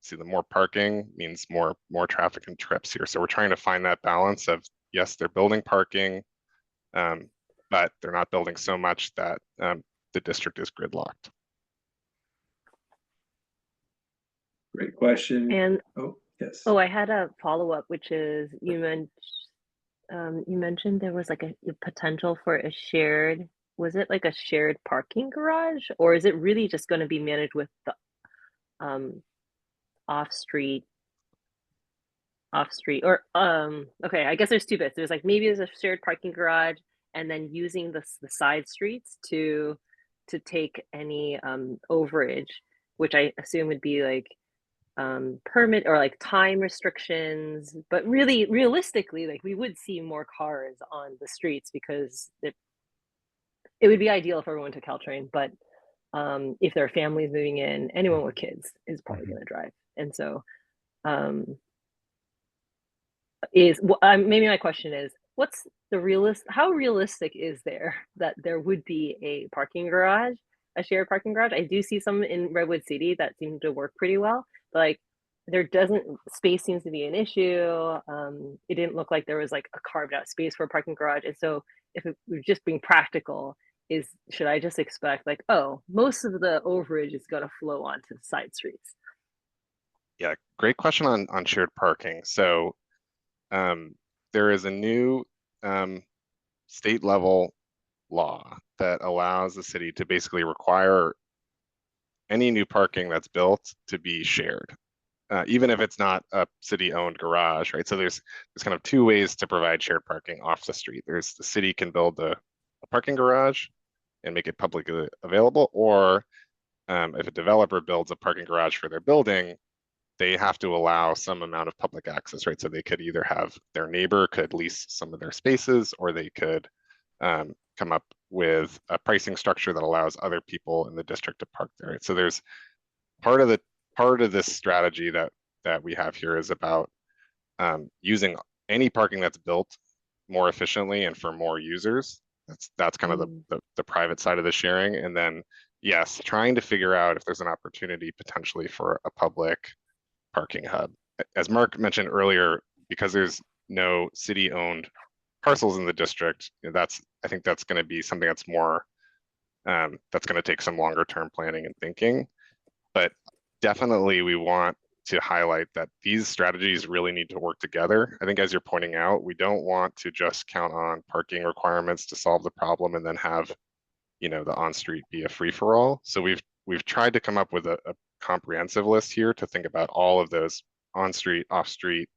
See, the more parking means more traffic and trips here. So we're trying to find that balance of, yes, they're building parking, but they're not building so much that the district is gridlocked. Great question. And oh, yes. oh, I had a follow-up, which is you mentioned there was like a potential for a shared, was it like a shared parking garage, or is it really just going to be managed with the off-street or okay, I guess there's two bits. There's like maybe there's a shared parking garage, and then using the side streets to take any overage, which I assume would be like permit or like time restrictions. But really realistically, like we would see more cars on the streets because it would be ideal if everyone took Caltrain, but if there are families moving in, anyone with kids is probably going to drive. And so maybe my question is, what's the how realistic is there that there would be a parking garage, a shared parking garage? I do see some in Redwood City that seem to work pretty well, but like space seems to be an issue. It didn't look like there was like a carved out space for a parking garage. And so if we're just being practical, should I just expect like, oh, most of the overage is going to flow onto side streets? Yeah, great question on shared parking. So there is a new state level law that allows the city to basically require any new parking that's built to be shared, even if it's not a city owned garage, right? So there's kind of two ways to provide shared parking off the street. There's the city can build a parking garage and make it publicly available, or if a developer builds a parking garage for their building, they have to allow some amount of public access, right? So they could either have their neighbor could lease some of their spaces, or they could come up with a pricing structure that allows other people in the district to park there. Right? So there's part of this strategy that we have here is about using any parking that's built more efficiently and for more users. That's kind of the private side of the sharing. And then, yes, trying to figure out if there's an opportunity potentially for a public parking hub. As Mark mentioned earlier, because there's no city-owned parcels in the district, I think that's going to be something that's more, that's going to take some longer-term planning and thinking. But definitely we want to highlight that these strategies really need to work together. I think as you're pointing out, we don't want to just count on parking requirements to solve the problem and then have, the on-street be a free-for-all. So we've tried to come up with a comprehensive list here to think about all of those on-street, off-street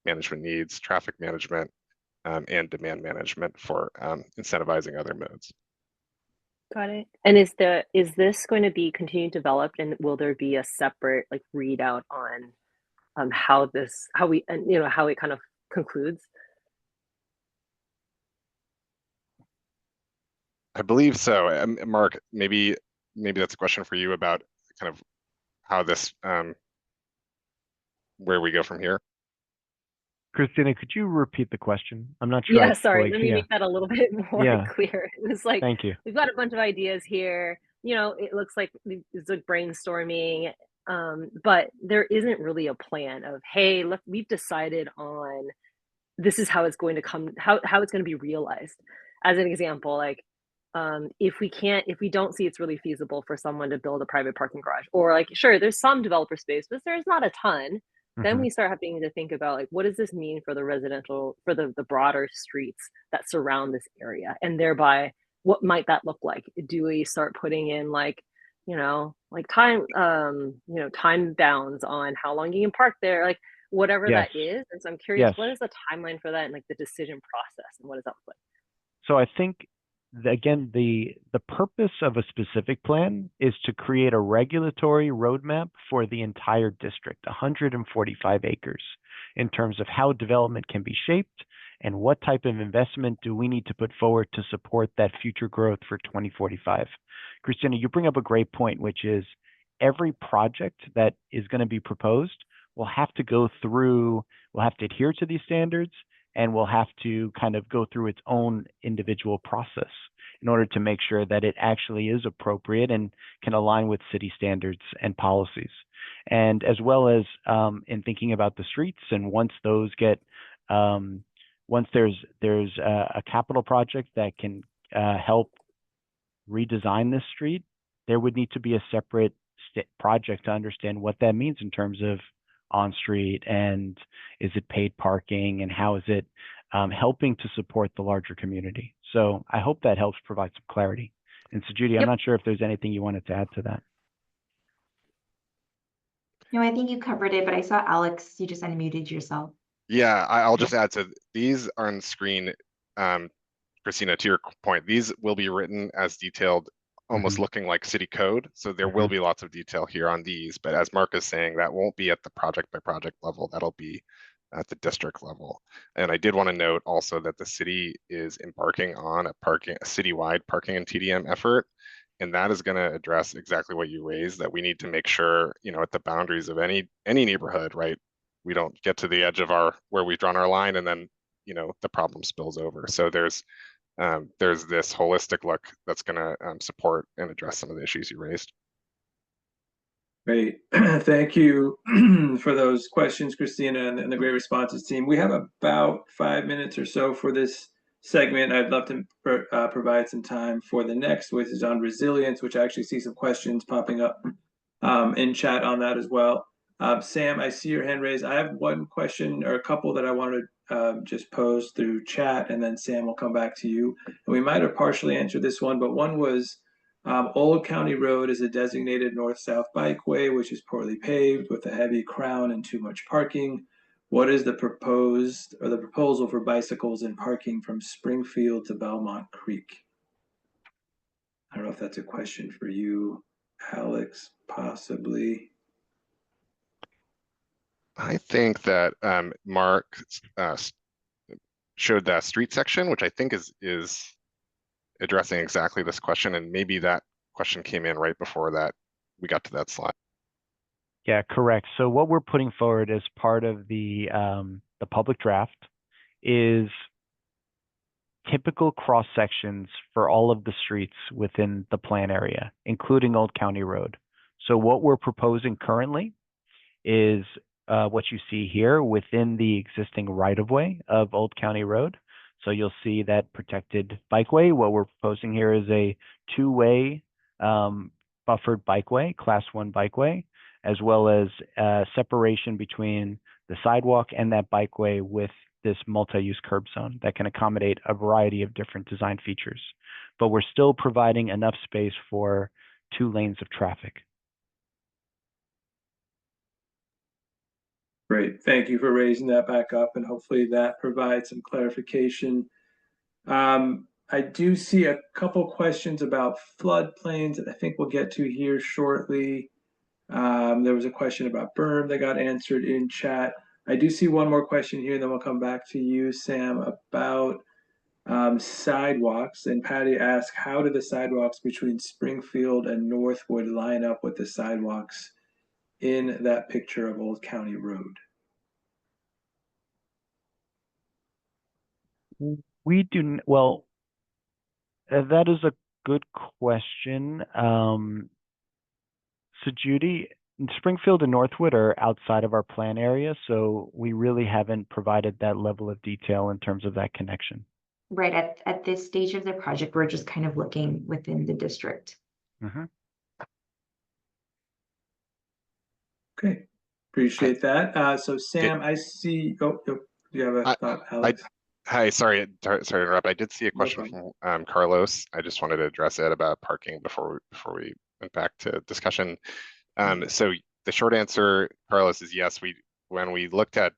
management needs, traffic management, and demand management for incentivizing other modes. Got it. And is this going to be continued developed, and will there be a separate like readout on how it kind of concludes? I believe so. Mark, maybe that's a question for you about kind of how this, where we go from here. Christina, could you repeat the question? I'm not sure. Yeah, sorry. Let me make that a little bit more clear. It was like, thank you. We've got a bunch of ideas here. It looks like it's like brainstorming, but there isn't really a plan of, hey, look, we've decided on this is how it's going to come, how it's going to be realized. As an example, like if we don't see it's really feasible for someone to build a private parking garage, or like, sure, there's some developer space, but there's not a ton. Then we start having to think about like, what does this mean for the residential, for the broader streets that surround this area, and thereby what might that look like? Do we start putting in like, time, time bounds on how long you can park there, like whatever that is? And so I'm curious, what is the timeline for that and like the decision process, and what does that look like? So I think again, the purpose of a specific plan is to create a regulatory roadmap for the entire district, 145 acres. in terms of how development can be shaped and what type of investment do we need to put forward to support that future growth for 2045. Christina, you bring up a great point, which is every project that is going to be proposed will have to go through, will have to adhere to these standards, and will have to kind of go through its own individual process in order to make sure that it actually is appropriate and can align with city standards and policies. And as well as in thinking about the streets, and once those get, once there's a capital project that can help redesign this street, there would need to be a separate project to understand what that means in terms of on-street and is it paid parking and how is it helping to support the larger community. So I hope that helps provide some clarity. And so Judy, I'm not sure if there's anything you wanted to add to that. No, I think you covered it, but I saw Alex, you just unmuted yourself. Yeah, I'll just add to these on screen, Christina, to your point, these will be written as detailed, almost looking like city code. So there will be lots of detail here on these, but as Mark is saying, that won't be at the project by project level. That'll be at the district level. And I did want to note also that the city is embarking on a citywide parking and TDM effort. And that is going to address exactly what you raised, that we need to make sure, you know, at the boundaries of any neighborhood, right, we don't get to the edge of where we've drawn our line and then, you know, the problem spills over. So there's this holistic look that's going to support and address some of the issues you raised. Great. Thank you for those questions, Christina, and the great responses, team. We have about 5 minutes or so for this segment. I'd love to provide some time for the next, which is on resilience, which I actually see some questions popping up in chat on that as well. Sam, I see your hand raised. I have one question or a couple that I want to just pose through chat, and then Sam will come back to you. And we might have partially answered this one, but one was, Old County Road is a designated north-south bikeway, which is poorly paved with a heavy crown and too much parking. What is the proposal for bicycles and parking from Springfield to Belmont Creek? I don't know if that's a question for you, Alex, possibly. I think that Mark showed that street section, which I think is addressing exactly this question, and maybe that question came in right before that we got to that slide. Yeah, correct. So what we're putting forward as part of the public draft is typical cross sections for all of the streets within the plan area, including Old County Road. So what we're proposing currently is what you see here within the existing right-of-way of Old County Road. So you'll see that protected bikeway. What we're proposing here is a two-way buffered bikeway, class 1 bikeway, as well as separation between the sidewalk and that bikeway with this multi-use curb zone that can accommodate a variety of different design features. But we're still providing enough space for 2 lanes of traffic. Great, thank you for raising that back up, and hopefully that provides some clarification. I do see a couple questions about floodplains that I think we'll get to here shortly. There was a question about berm that got answered in chat. I do see one more question here, then we'll come back to you, Sam, about sidewalks. And Patty asked, how do the sidewalks between Springfield and Northwood line up with the sidewalks in that picture of Old County Road? We do, well, that is a good question. So Judy, Springfield and Northwood are outside of our plan area, so we really haven't provided that level of detail in terms of that connection. Right, at this stage of the project, we're just kind of looking within the district. Okay, appreciate that. So Sam, I see, do you have a thought, Alex? Hi, sorry to interrupt. I did see a question from Carlos. I just wanted to address it about parking before we went back to discussion. So the short answer, Carlos, is yes. When we looked at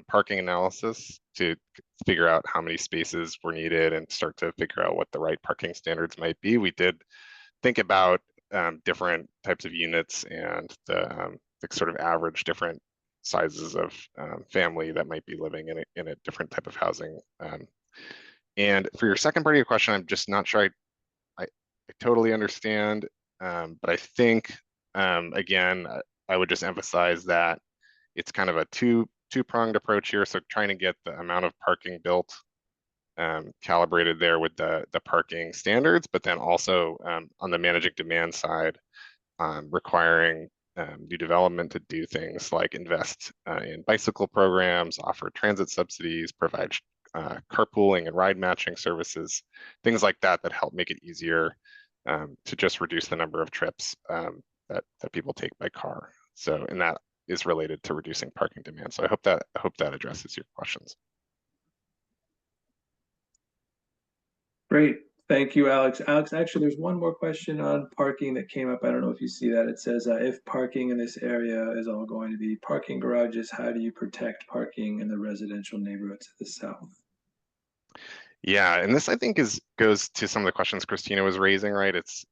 parking analysis to figure out how many spaces were needed and start to figure out what the right parking standards might be, we did think about different types of units and the sort of average different sizes of family that might be living in a different type of housing. And for your second part of your question, I'm just not sure I totally understand, but I think, again, I would just emphasize that it's kind of a two-pronged approach here. So trying to get the amount of parking built calibrated there with the parking standards, but then also on the managing demand side, requiring new development to do things like invest in bicycle programs, offer transit subsidies, provide carpooling and ride matching services, things like that that help make it easier to just reduce the number of trips that people take by car. So, and that is related to reducing parking demand. So I hope that addresses your questions. Great. Thank you, Alex. Alex, actually, there's one more question on parking that came up. I don't know if you see that. It says, if parking in this area is all going to be parking garages, how do you protect parking in the residential neighborhoods to the south? Yeah, and this I think goes to some of the questions Christina was raising, right? It's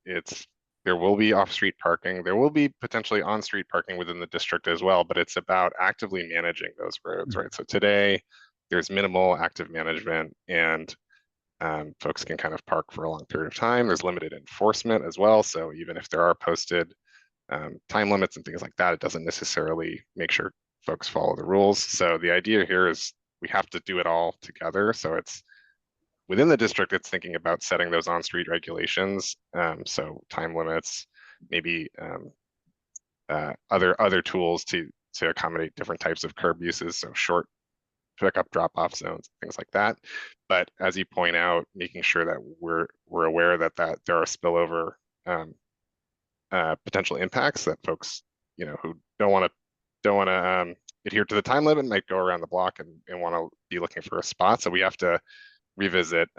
there will be off-street parking. There will be potentially on-street parking within the district as well, but it's about actively managing those roads, right? So today there's minimal active management, and folks can kind of park for a long period of time. There's limited enforcement as well. So even if there are posted time limits and things like that, it doesn't necessarily make sure folks follow the rules. So the idea here is we have to do it all together. So it's within the district, it's thinking about setting those on-street regulations. So time limits, maybe other tools to accommodate different types of curb uses. So short pickup drop-off zones, things like that. But as you point out, making sure that we're aware that there are spillover potential impacts that folks, who don't want to adhere to the time limit might go around the block and want to be looking for a spot. So we have to revisit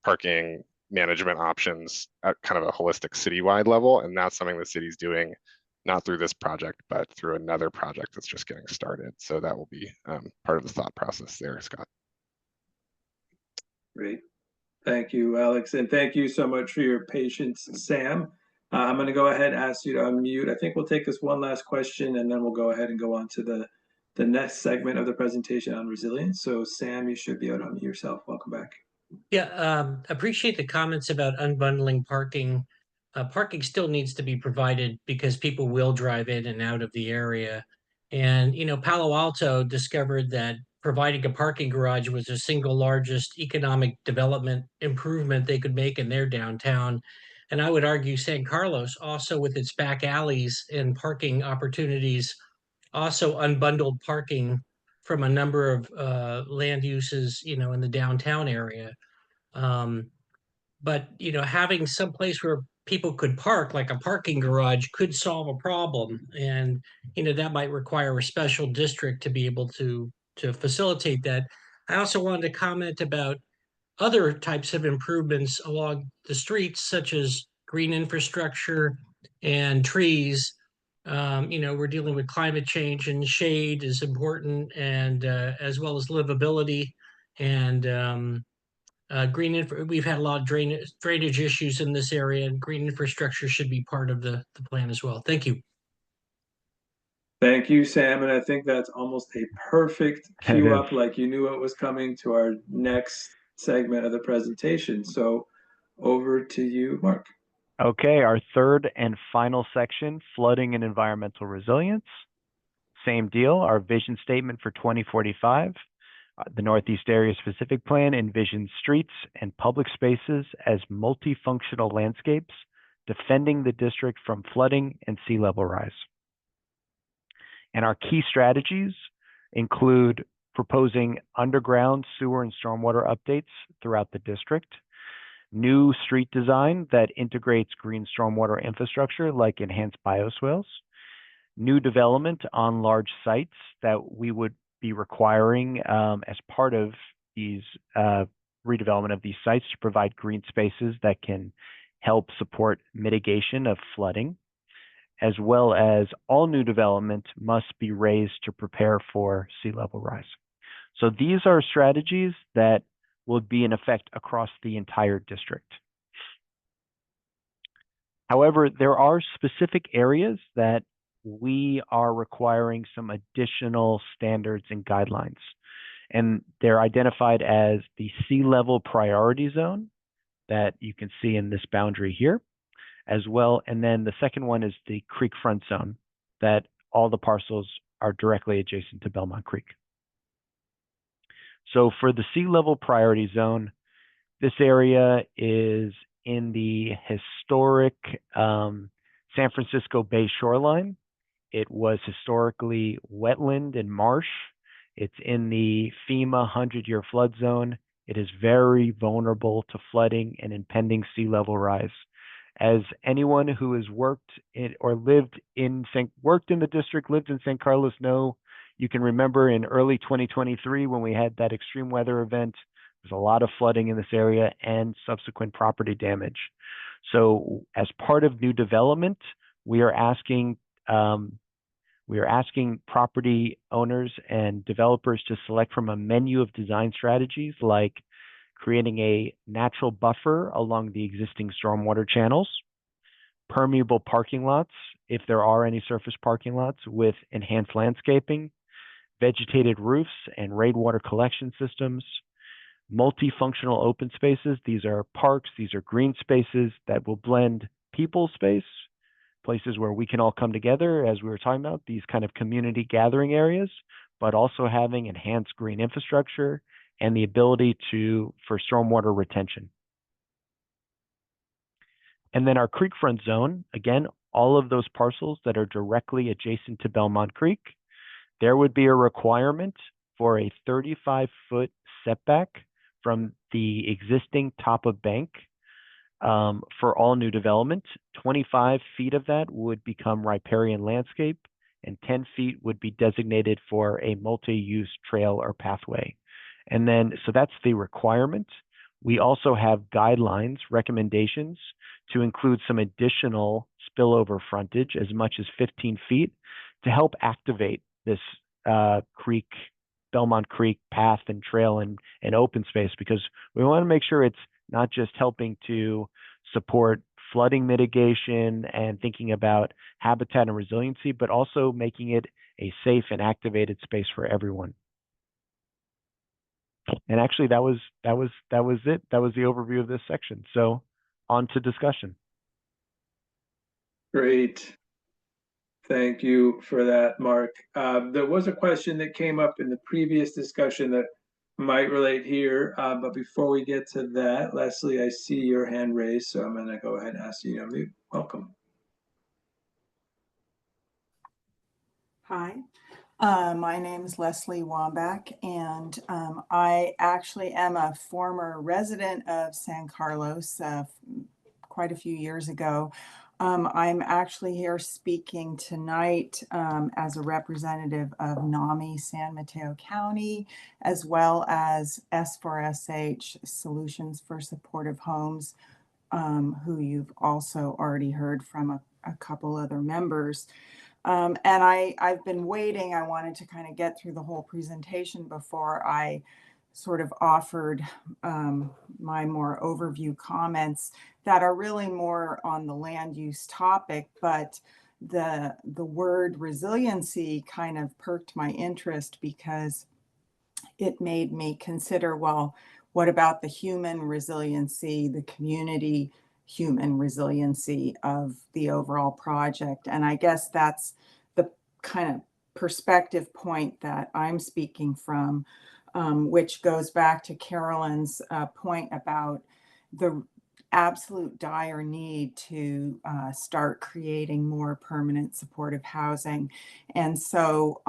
parking management options at kind of a holistic citywide level, and that's something the city's doing, not through this project, but through another project that's just getting started. So that will be part of the thought process there, Scott. Great. Thank you, Alex. And thank you so much for your patience, Sam. I'm going to go ahead and ask you to unmute. I think we'll take this one last question, and then we'll go ahead and go on to the next segment of the presentation on resilience. So Sam, you should be able to unmute yourself. Welcome back. Yeah, appreciate the comments about unbundling parking. Parking still needs to be provided because people will drive in and out of the area. And, Palo Alto discovered that providing a parking garage was the single largest economic development improvement they could make in their downtown. And I would argue San Carlos, also with its back alleys and parking opportunities, also unbundled parking from a number of land uses, in the downtown area. But having some place where people could park, like a parking garage, could solve a problem, and that might require a special district to be able to facilitate that. I also wanted to comment about other types of improvements along the streets, such as green infrastructure and trees. We're dealing with climate change, and shade is important, and as well as livability and we've had a lot of drainage issues in this area, and green infrastructure should be part of the plan as well. Thank you. Thank you, Sam. And I think that's almost a perfect cue up, like you knew it was coming, to our next segment of the presentation. So over to you, Mark. Okay, our third and final section, flooding and environmental resilience. Same deal, our vision statement for 2045. The Northeast Area Specific Plan envisions streets and public spaces as multifunctional landscapes, defending the district from flooding and sea level rise. And our key strategies include proposing underground sewer and stormwater updates throughout the district, new street design that integrates green stormwater infrastructure like enhanced bioswales, new development on large sites that we would be requiring as part of these redevelopment of these sites to provide green spaces that can help support mitigation of flooding, as well as all new development must be raised to prepare for sea level rise. So these are strategies that will be in effect across the entire district. However, there are specific areas that we are requiring some additional standards and guidelines. And they're identified as the sea level priority zone that you can see in this boundary here as well. And then the second one is the creek front zone, that all the parcels are directly adjacent to Belmont Creek. So for the sea level priority zone, this area is in the historic San Francisco Bay shoreline. It was historically wetland and marsh. It's in the FEMA 100-year flood zone. It is very vulnerable to flooding and impending sea level rise. As anyone who has worked in or lived in the district, lived in San Carlos know, you can remember in early 2023 when we had that extreme weather event, there's a lot of flooding in this area and subsequent property damage. So as part of new development, we are asking property owners and developers to select from a menu of design strategies, like creating a natural buffer along the existing stormwater channels, permeable parking lots, if there are any surface parking lots, with enhanced landscaping, vegetated roofs and rainwater collection systems, multifunctional open spaces. These are parks, these are green spaces that will blend people space, places where we can all come together, as we were talking about, these kind of community gathering areas, but also having enhanced green infrastructure and the ability for stormwater retention. And then our creekfront zone, again, all of those parcels that are directly adjacent to Belmont Creek, there would be a requirement for a 35-foot setback from the existing top of bank for all new development. 25 feet of that would become riparian landscape, and 10 feet would be designated for a multi-use trail or pathway. And then, so that's the requirement. We also have guidelines, recommendations to include some additional spillover frontage, as much as 15 feet, to help activate this Belmont Creek path and trail and open space, because we want to make sure it's not just helping to support flooding mitigation and thinking about habitat and resiliency, but also making it a safe and activated space for everyone. And actually, that was it. That was the overview of this section. So on to discussion. Great. Thank you for that, Mark. There was a question that came up in the previous discussion that might relate here, but before we get to that, Leslie, I see your hand raised, so I'm going to go ahead and ask you to unmute. Welcome. Hi, my name is Leslie Wambach, and I actually am a former resident of San Carlos quite a few years ago. I'm actually here speaking tonight as a representative of NAMI San Mateo County, as well as S4SH, Solutions for Supportive Homes, who you've also already heard from a couple other members. And I've been waiting. I wanted to kind of get through the whole presentation before I sort of offered my more overview comments that are really more on the land use topic, but the word resiliency kind of perked my interest because it made me consider, well, what about the human resiliency, the community human resiliency of the overall project? And I guess that's the kind of perspective point that I'm speaking from, which goes back to Carolyn's point about the absolute dire need to start creating more permanent supportive housing. And so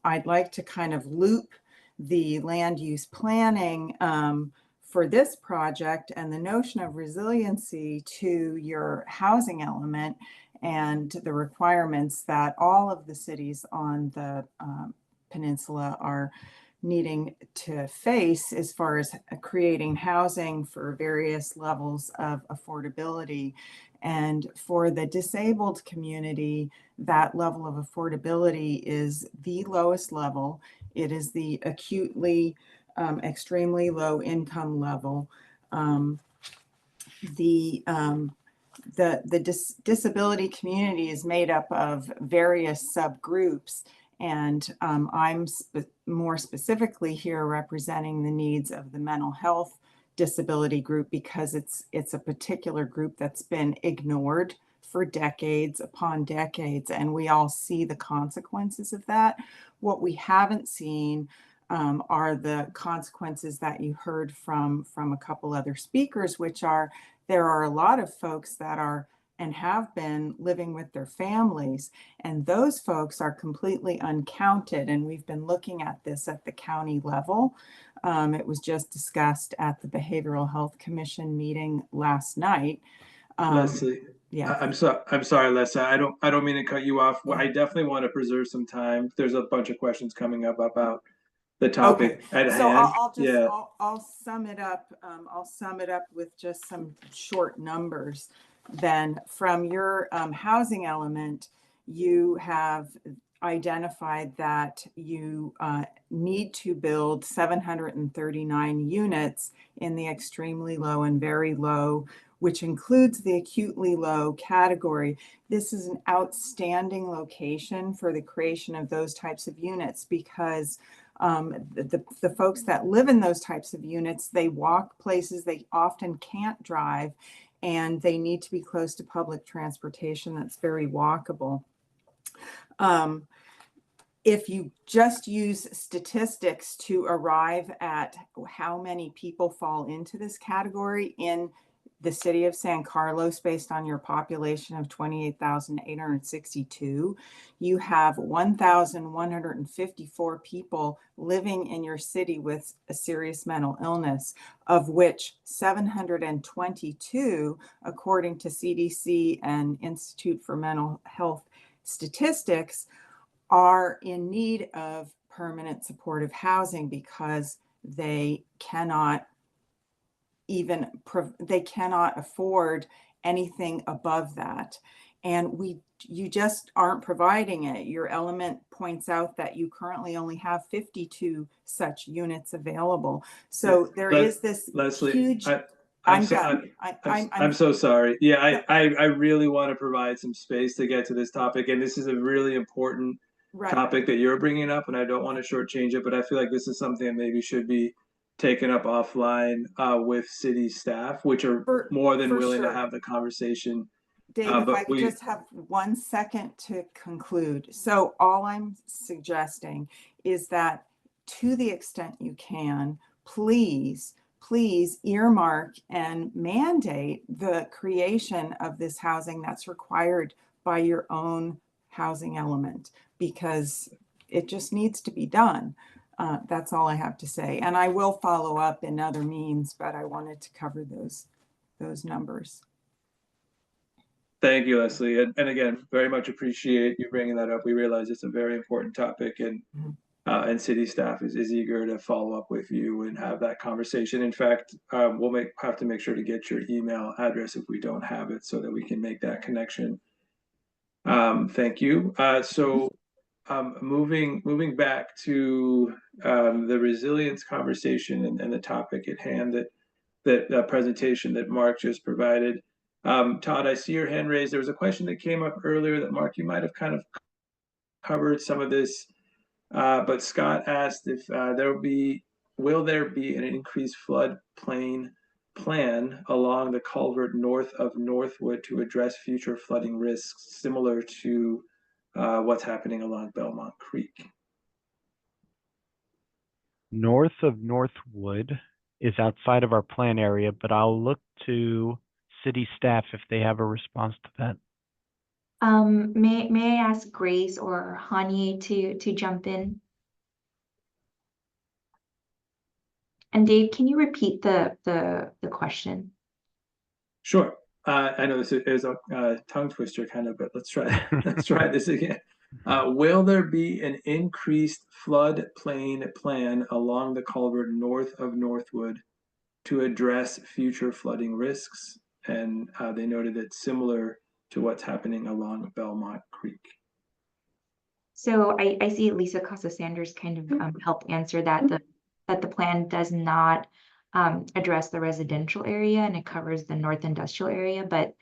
I'd like to kind of loop the land use planning for this project and the notion of resiliency to your housing element and the requirements that all of the cities on the peninsula are needing to face as far as creating housing for various levels of affordability. And for the disabled community, that level of affordability is the lowest level. It is the acutely, extremely low income level. disability community is made up of various subgroups. And I'm more specifically here representing the needs of the mental health disability group, because it's a particular group that's been ignored for decades upon decades, and we all see the consequences of that. What we haven't seen are the consequences that you heard from a couple other speakers, which are there are a lot of folks that are and have been living with their families, and those folks are completely uncounted. And we've been looking at this at the county level. It was just discussed at the Behavioral Health Commission meeting last night. Leslie, Yeah. I'm sorry, Leslie. I don't mean to cut you off. I definitely want to preserve some time. There's a bunch of questions coming up about the topic at So hand. I'll sum it up. I'll sum it up with just some short numbers. Then from your housing element, you have identified that you need to build 739 units in the extremely low and very low, which includes the acutely low category. This is an outstanding location for the creation of those types of units, because the folks that live in those types of units, they walk places they often can't drive, and they need to be close to public transportation that's very walkable. If you just use statistics to arrive at how many people fall into this category in the city of San Carlos, based on your population of 28,862, you have 1,154 people living in your city with a serious mental illness, of which 722, according to CDC and Institute for Mental Health statistics, are in need of permanent supportive housing because they cannot afford anything above that. And you just aren't providing it. Your element points out that you currently only have 52 such units available. So there is this Leslie, huge. I'm so sorry. Yeah, I really want to provide some space to get to this topic, and this is a really important topic that you're bringing up, and I don't want to shortchange it, but I feel like this is something that maybe should be taken up offline with city staff, which are more than willing to have the conversation. Dave, if I could just have 1 second to conclude. So all I'm suggesting is that, to the extent you can, please earmark and mandate the creation of this housing that's required by your own housing element, because it just needs to be done. That's all I have to say. And I will follow up in other means, but I wanted to cover those numbers. Thank you, Leslie. And again, very much appreciate you bringing that up. We realize it's a very important topic, and city staff is eager to follow up with you and have that conversation. In fact, we'll have to make sure to get your email address if we don't have it, so that we can make that connection. Thank you. Moving back to the resilience conversation and the topic at hand, that presentation that Mark just provided. Todd, I see your hand raised. There was a question that came up earlier that, Mark, you might have kind of covered some of this, but Scott asked if will there be an increased floodplain plan along the culvert north of Northwood to address future flooding risks, similar to what's happening along Belmont Creek? North of Northwood is outside of our plan area, but I'll look to city staff if they have a response to that. May I ask Grace or Hani to jump in? And Dave, can you repeat the question? Sure. I know this is a tongue twister kind of, but let's try this again. Will there be an increased floodplain plan along the culvert north of Northwood to address future flooding risks? And they noted it's similar to what's happening along Belmont Creek. So I see Lisa Costa-Sanders kind of helped answer that the plan does not address the residential area, and it covers the North Industrial area, but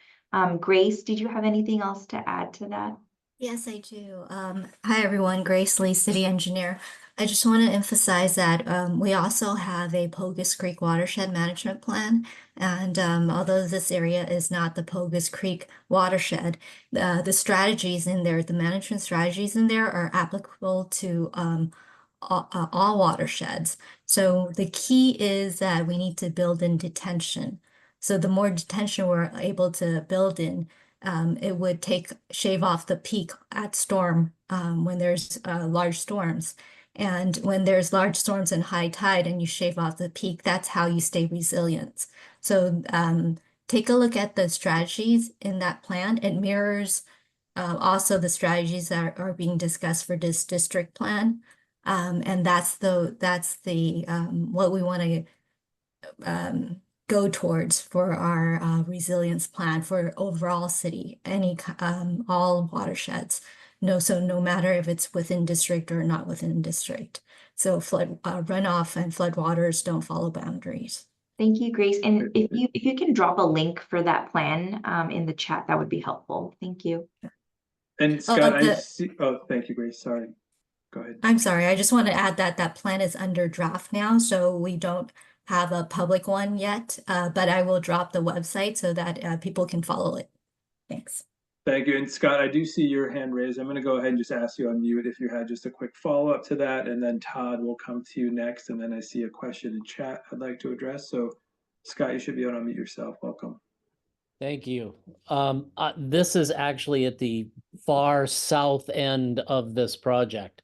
Grace, did you have anything else to add to that? Yes, I do. Hi, everyone. Grace Lee, City Engineer. I just want to emphasize that we also have a Pogus Creek Watershed Management Plan. And although this area is not the Pogus Creek watershed, the strategies in there, the management strategies in there are applicable to all watersheds. So the key is that we need to build in detention. So the more detention we're able to build in, it would shave off the peak at storm when there's large storms. And when there's large storms and high tide and you shave off the peak, that's how you stay resilient. So take a look at the strategies in that plan. It mirrors also the strategies that are being discussed for this district plan. And that's the what we want to go towards for our resilience plan for overall city, all watersheds. So no matter if it's within district or not within district. So flood runoff and floodwaters don't follow boundaries. Thank you, Grace. And if you can drop a link for that plan in the chat, that would be helpful. Thank you. And Scott, I see. Oh, thank you, Grace. Sorry. Go ahead. I'm sorry. I just want to add that that plan is under draft now, so we don't have a public one yet, but I will drop the website so that people can follow it. Thanks. Thank you. And Scott, I do see your hand raised. I'm going to go ahead and just ask you on mute if you had just a quick follow-up to that, and then Todd will come to you next. And then I see a question in chat I'd like to address. So Scott, you should be able to unmute yourself. Welcome. Thank you. This is actually at the far south end of this project.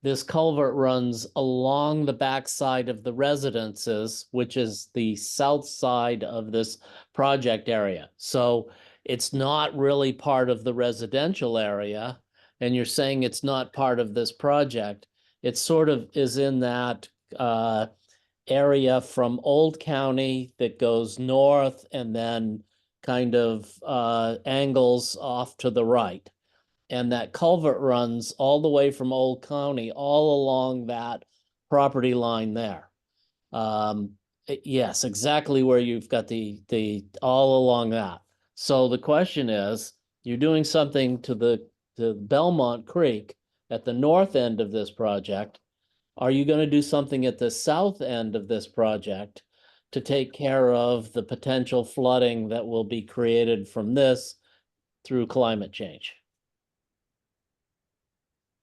This culvert runs along the backside of the residences, which is the south side of this project area. So it's not really part of the residential area. And you're saying it's not part of this project. It sort of is in that area from Old County that goes north and then kind of angles off to the right. And that culvert runs all the way from Old County, all along that property line there. Yes, exactly where you've got the all along that. So the question is, you're doing something to the Belmont Creek at the north end of this project. Are you going to do something at the south end of this project to take care of the potential flooding that will be created from this through climate change?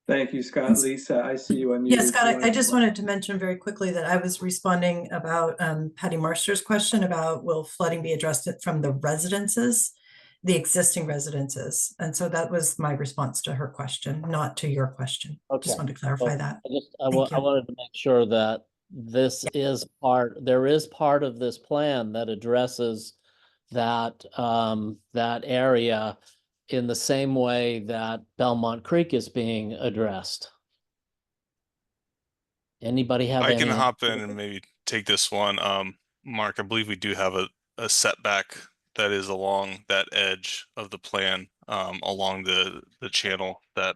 Thank you, Scott. Lisa, I see you unmuted. Yes, Scott, I just wanted to mention very quickly that I was responding about Patty Marster's question about will flooding be addressed from the residences, the existing residences. And so that was my response to her question, not to your question. Okay. Just wanted to clarify that. I wanted to make sure that this is there is part of this plan that addresses that that area in the same way that Belmont Creek is being addressed. Anybody have I any? can hop in and maybe take this one. Mark, I believe we do have a setback that is along that edge of the plan, along the channel that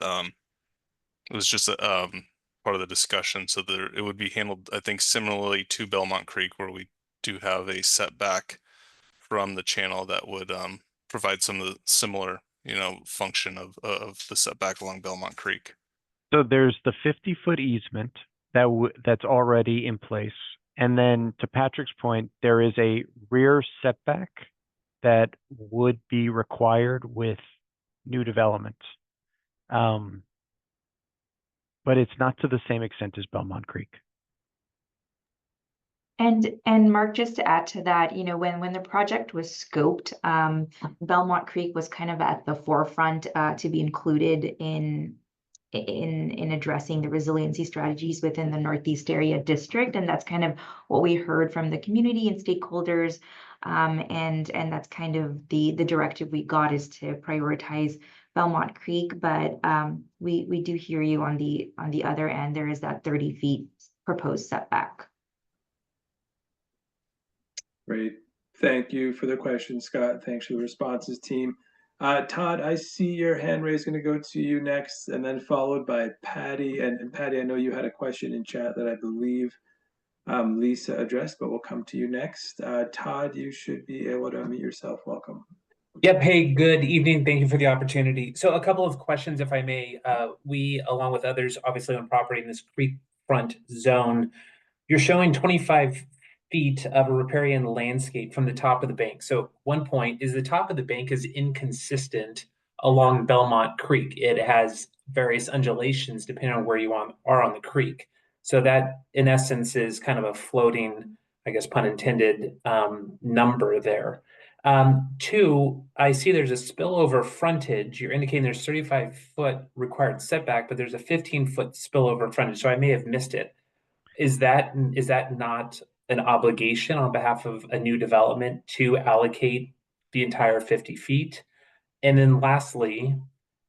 was just part of the discussion. So it would be handled, I think, similarly to Belmont Creek, where we do have a setback from the channel that would provide some of the similar function of the setback along Belmont Creek. So there's the 50-foot easement that's already in place. And then to Patrick's point, there is a rear setback that would be required with new development. But it's not to the same extent as Belmont Creek. And Mark, just to add to that, when the project was scoped, Belmont Creek was kind of at the forefront to be included in addressing the resiliency strategies within the Northeast Area District. And that's kind of what we heard from the community and stakeholders. And that's kind of the directive we got, is to prioritize Belmont Creek. But we do hear you on the other end. There is that 30 feet proposed setback. Great. Thank you for the question, Scott. Thanks for the responses, team. Todd, I see your hand raised, going to go to you next, and then followed by Patty. And Patty, I know you had a question in chat that I believe Lisa addressed, but we'll come to you next. Todd, you should be able to unmute yourself. Welcome. Yep. Hey, good evening. Thank you for the opportunity. So a couple of questions, if I may. We, along with others, obviously on property in this creek front zone, you're showing 25 feet of a riparian landscape from the top of the bank. So one point is the top of the bank is inconsistent along Belmont Creek. It has various undulations depending on where you are on the creek. So that, in essence, is kind of a floating, I guess, pun intended, number there. Two, I see there's a spillover frontage. You're indicating there's 35-foot required setback, but there's a 15-foot spillover frontage. So I may have missed it. Is that not an obligation on behalf of a new development to allocate the entire 50 feet? And then lastly,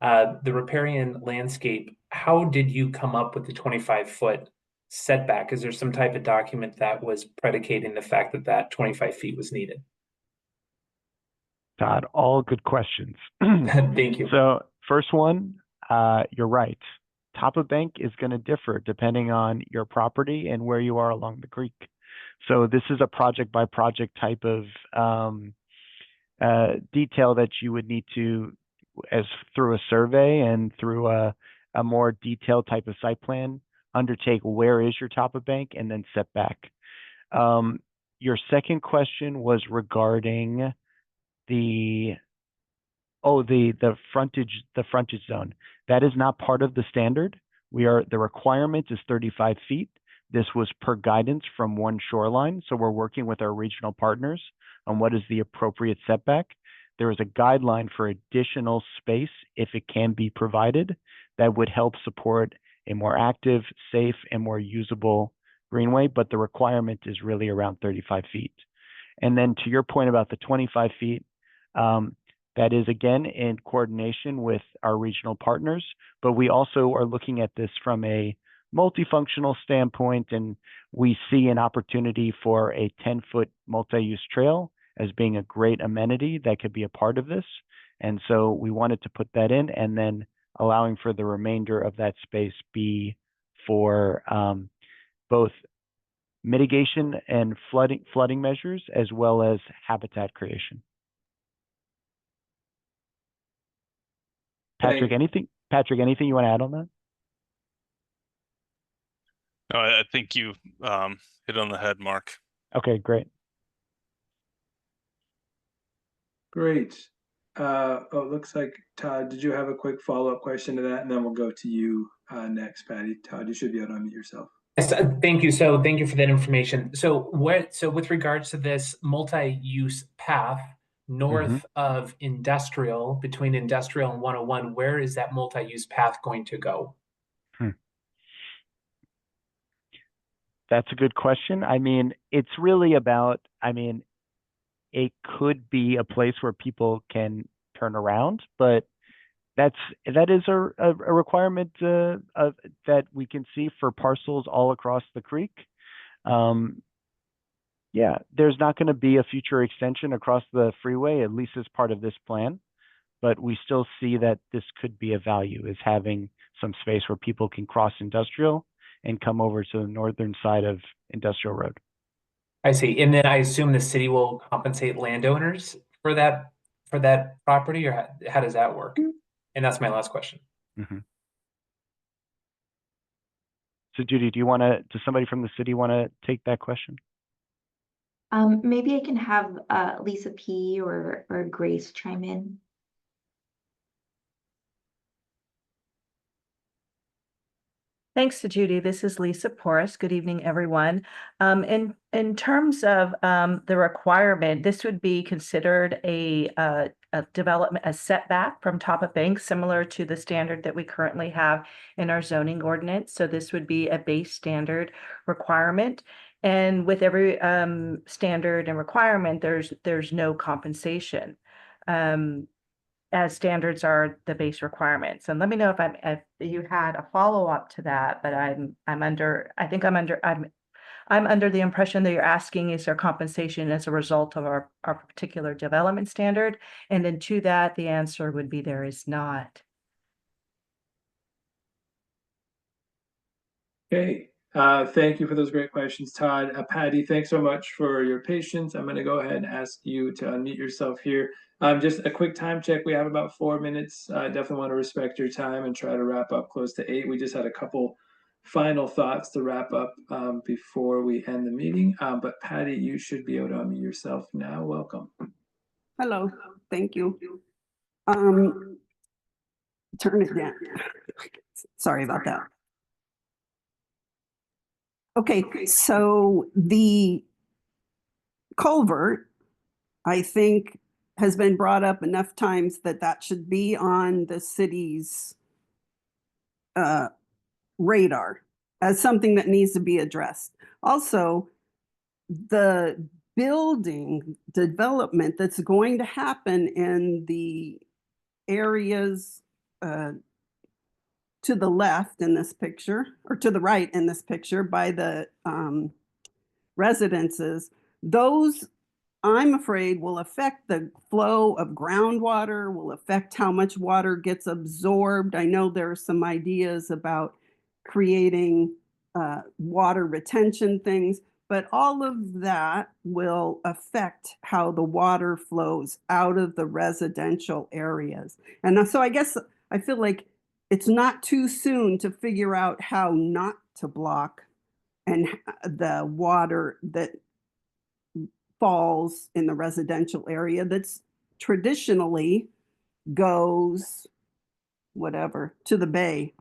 the riparian landscape, how did you come up with the 25-foot setback? Is there some type of document that was predicating the fact that that 25 feet was needed? Todd, all good questions. Thank you. So first one, you're right. Top of bank is going to differ depending on your property and where you are along the creek. So this is a project by project type of detail that you would need to, as through a survey and through a more detailed type of site plan, undertake where is your top of bank and then set back. Your second question was regarding the frontage zone. That is not part of the standard. The requirement is 35 feet. This was per guidance from One Shoreline. So we're working with our regional partners on what is the appropriate setback. There is a guideline for additional space, if it can be provided, that would help support a more active, safe, and more usable greenway, but the requirement is really around 35 feet. And then to your point about the 25 feet, that is, again, in coordination with our regional partners, but we also are looking at this from a multifunctional standpoint, and we see an opportunity for a 10-foot multi-use trail as being a great amenity that could be a part of this. And so we wanted to put that in, and then allowing for the remainder of that space be for both mitigation and flooding measures, as well as habitat creation. Patrick, anything you want to add on that? No, I think you hit on the head, Mark. Okay, great. Great. Looks like Todd, did you have a quick follow-up question to that? And then we'll go to you next, Patty. Todd, you should be able to unmute yourself. Yes, thank you. So thank you for that information. So with regards to this multi-use path north of industrial, between industrial and 101, where is that multi-use path going to go? That's a good question. I mean, it's really about, it could be a place where people can turn around, but that is a requirement that we can see for parcels all across the creek. Yeah, there's not going to be a future extension across the freeway, at least as part of this plan, but we still see that this could be a value, is having some space where people can cross industrial and come over to the northern side of Industrial Road. I see. And then I assume the city will compensate landowners for that property, or how does that work? And that's my last question. So Judy, does somebody from the city want to take that question? Maybe I can have Lisa P. or Grace chime in. Thanks to Judy. This is Lisa Porras. Good evening, everyone. In terms of the requirement, this would be considered a development, a setback from top of bank, similar to the standard that we currently have in our zoning ordinance. So this would be a base standard requirement. And with every standard and requirement, there's no compensation. As standards are the base requirements. And let me know if you had a follow-up to that, but I'm under the impression that you're asking, is there compensation as a result of our particular development standard? And then to that, the answer would be there is not. Okay, Thank you for those great questions, Todd. Patty, thanks so much for your patience. I'm going to go ahead and ask you to unmute yourself here. Just a quick time check. We have about 4 minutes. I definitely want to respect your time and try to wrap up close to 8. We just had a couple final thoughts to wrap up before we end the meeting. But Patty, you should be able to unmute yourself now. Welcome. Hello, thank you. Turn it down. Sorry about that. Okay, so the culvert, I think, has been brought up enough times that that should be on the city's radar as something that needs to be addressed. Also, the building development that's going to happen in the areas to the left in this picture, or to the right in this picture by the residences, those I'm afraid will affect the flow of groundwater, will affect how much water gets absorbed. I know there are some ideas about creating water retention things, but all of that will affect how the water flows out of the residential areas. And so I guess I feel like it's not too soon to figure out how not to block and the water that falls in the residential area that's traditionally goes whatever to the bay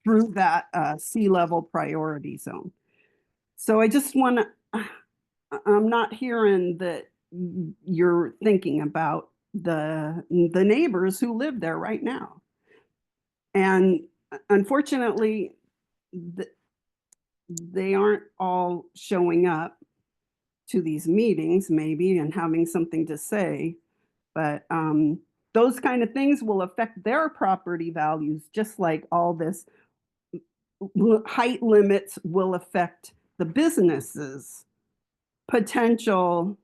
through that sea level priority zone. So I just want to, I'm not hearing that you're thinking about the neighbors who live there right now. And unfortunately, they aren't all showing up to these meetings maybe and having something to say, but those kind of things will affect their property values, just like all this height limits will affect the businesses' potential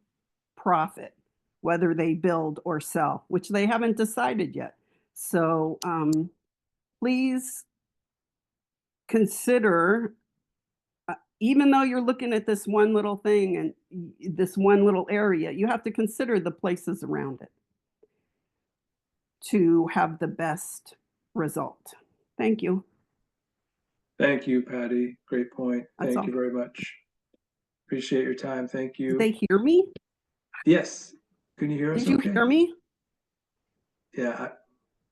profit, whether they build or sell, which they haven't decided yet. So please consider, even though you're looking at this one little thing and this one little area, you have to consider the places around it to have the best result. Thank you. Thank you, Patty. Great point. That's Thank all. you very much. Appreciate your time. Thank you. Did they hear me? Yes. Can you hear us? Did you okay? hear me? Yeah,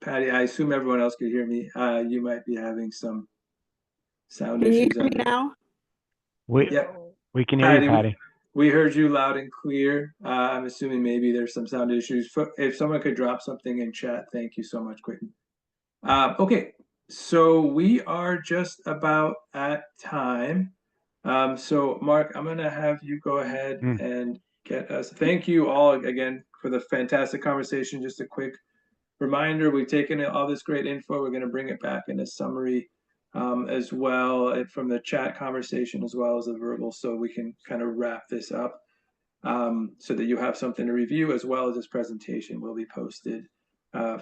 Patty, I assume everyone else could hear me. You might be having some sound Can you issues. hear me now? We can hear you, Patty. We heard you loud and clear. I'm assuming maybe there's some sound issues. If someone could drop something in chat, thank you so much, Quentin. Okay, so we are just about at time. So Mark, I'm gonna have you go ahead and get us. Thank you all again for the fantastic conversation. Just a quick reminder, we've taken all this great info. We're gonna bring it back in a summary as well from the chat conversation as well as the verbal, so we can kind of wrap this up so that you have something to review, as well as this presentation will be posted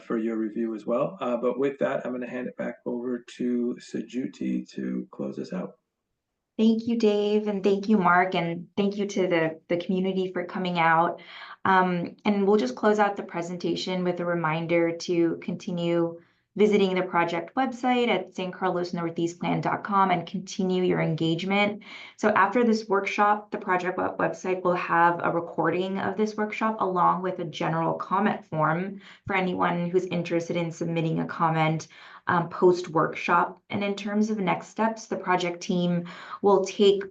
for your review as well. But with that, I'm going to hand it back over to Sujuti to close us out. Thank you, Dave, and thank you, Mark, and thank you to the community for coming out. And we'll just close out the presentation with a reminder to continue visiting the project website at sancarlosnortheastplan.com and continue your engagement. So after this workshop, the project website will have a recording of this workshop along with a general comment form for anyone who's interested in submitting a comment post-workshop. And in terms of next steps, the project team will take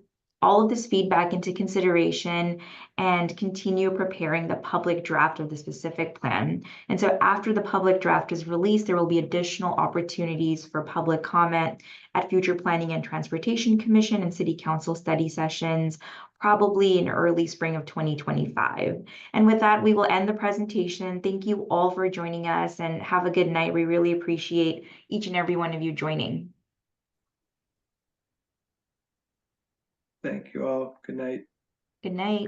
all of this feedback into consideration and continue preparing the public draft of the specific plan. And so after the public draft is released, there will be additional opportunities for public comment at future Planning and Transportation Commission and City Council study sessions, probably in early spring of 2025. And with that, we will end the presentation. Thank you all for joining us and have a good night. We really appreciate each and every one of you joining. Thank you all. Good night. Good night.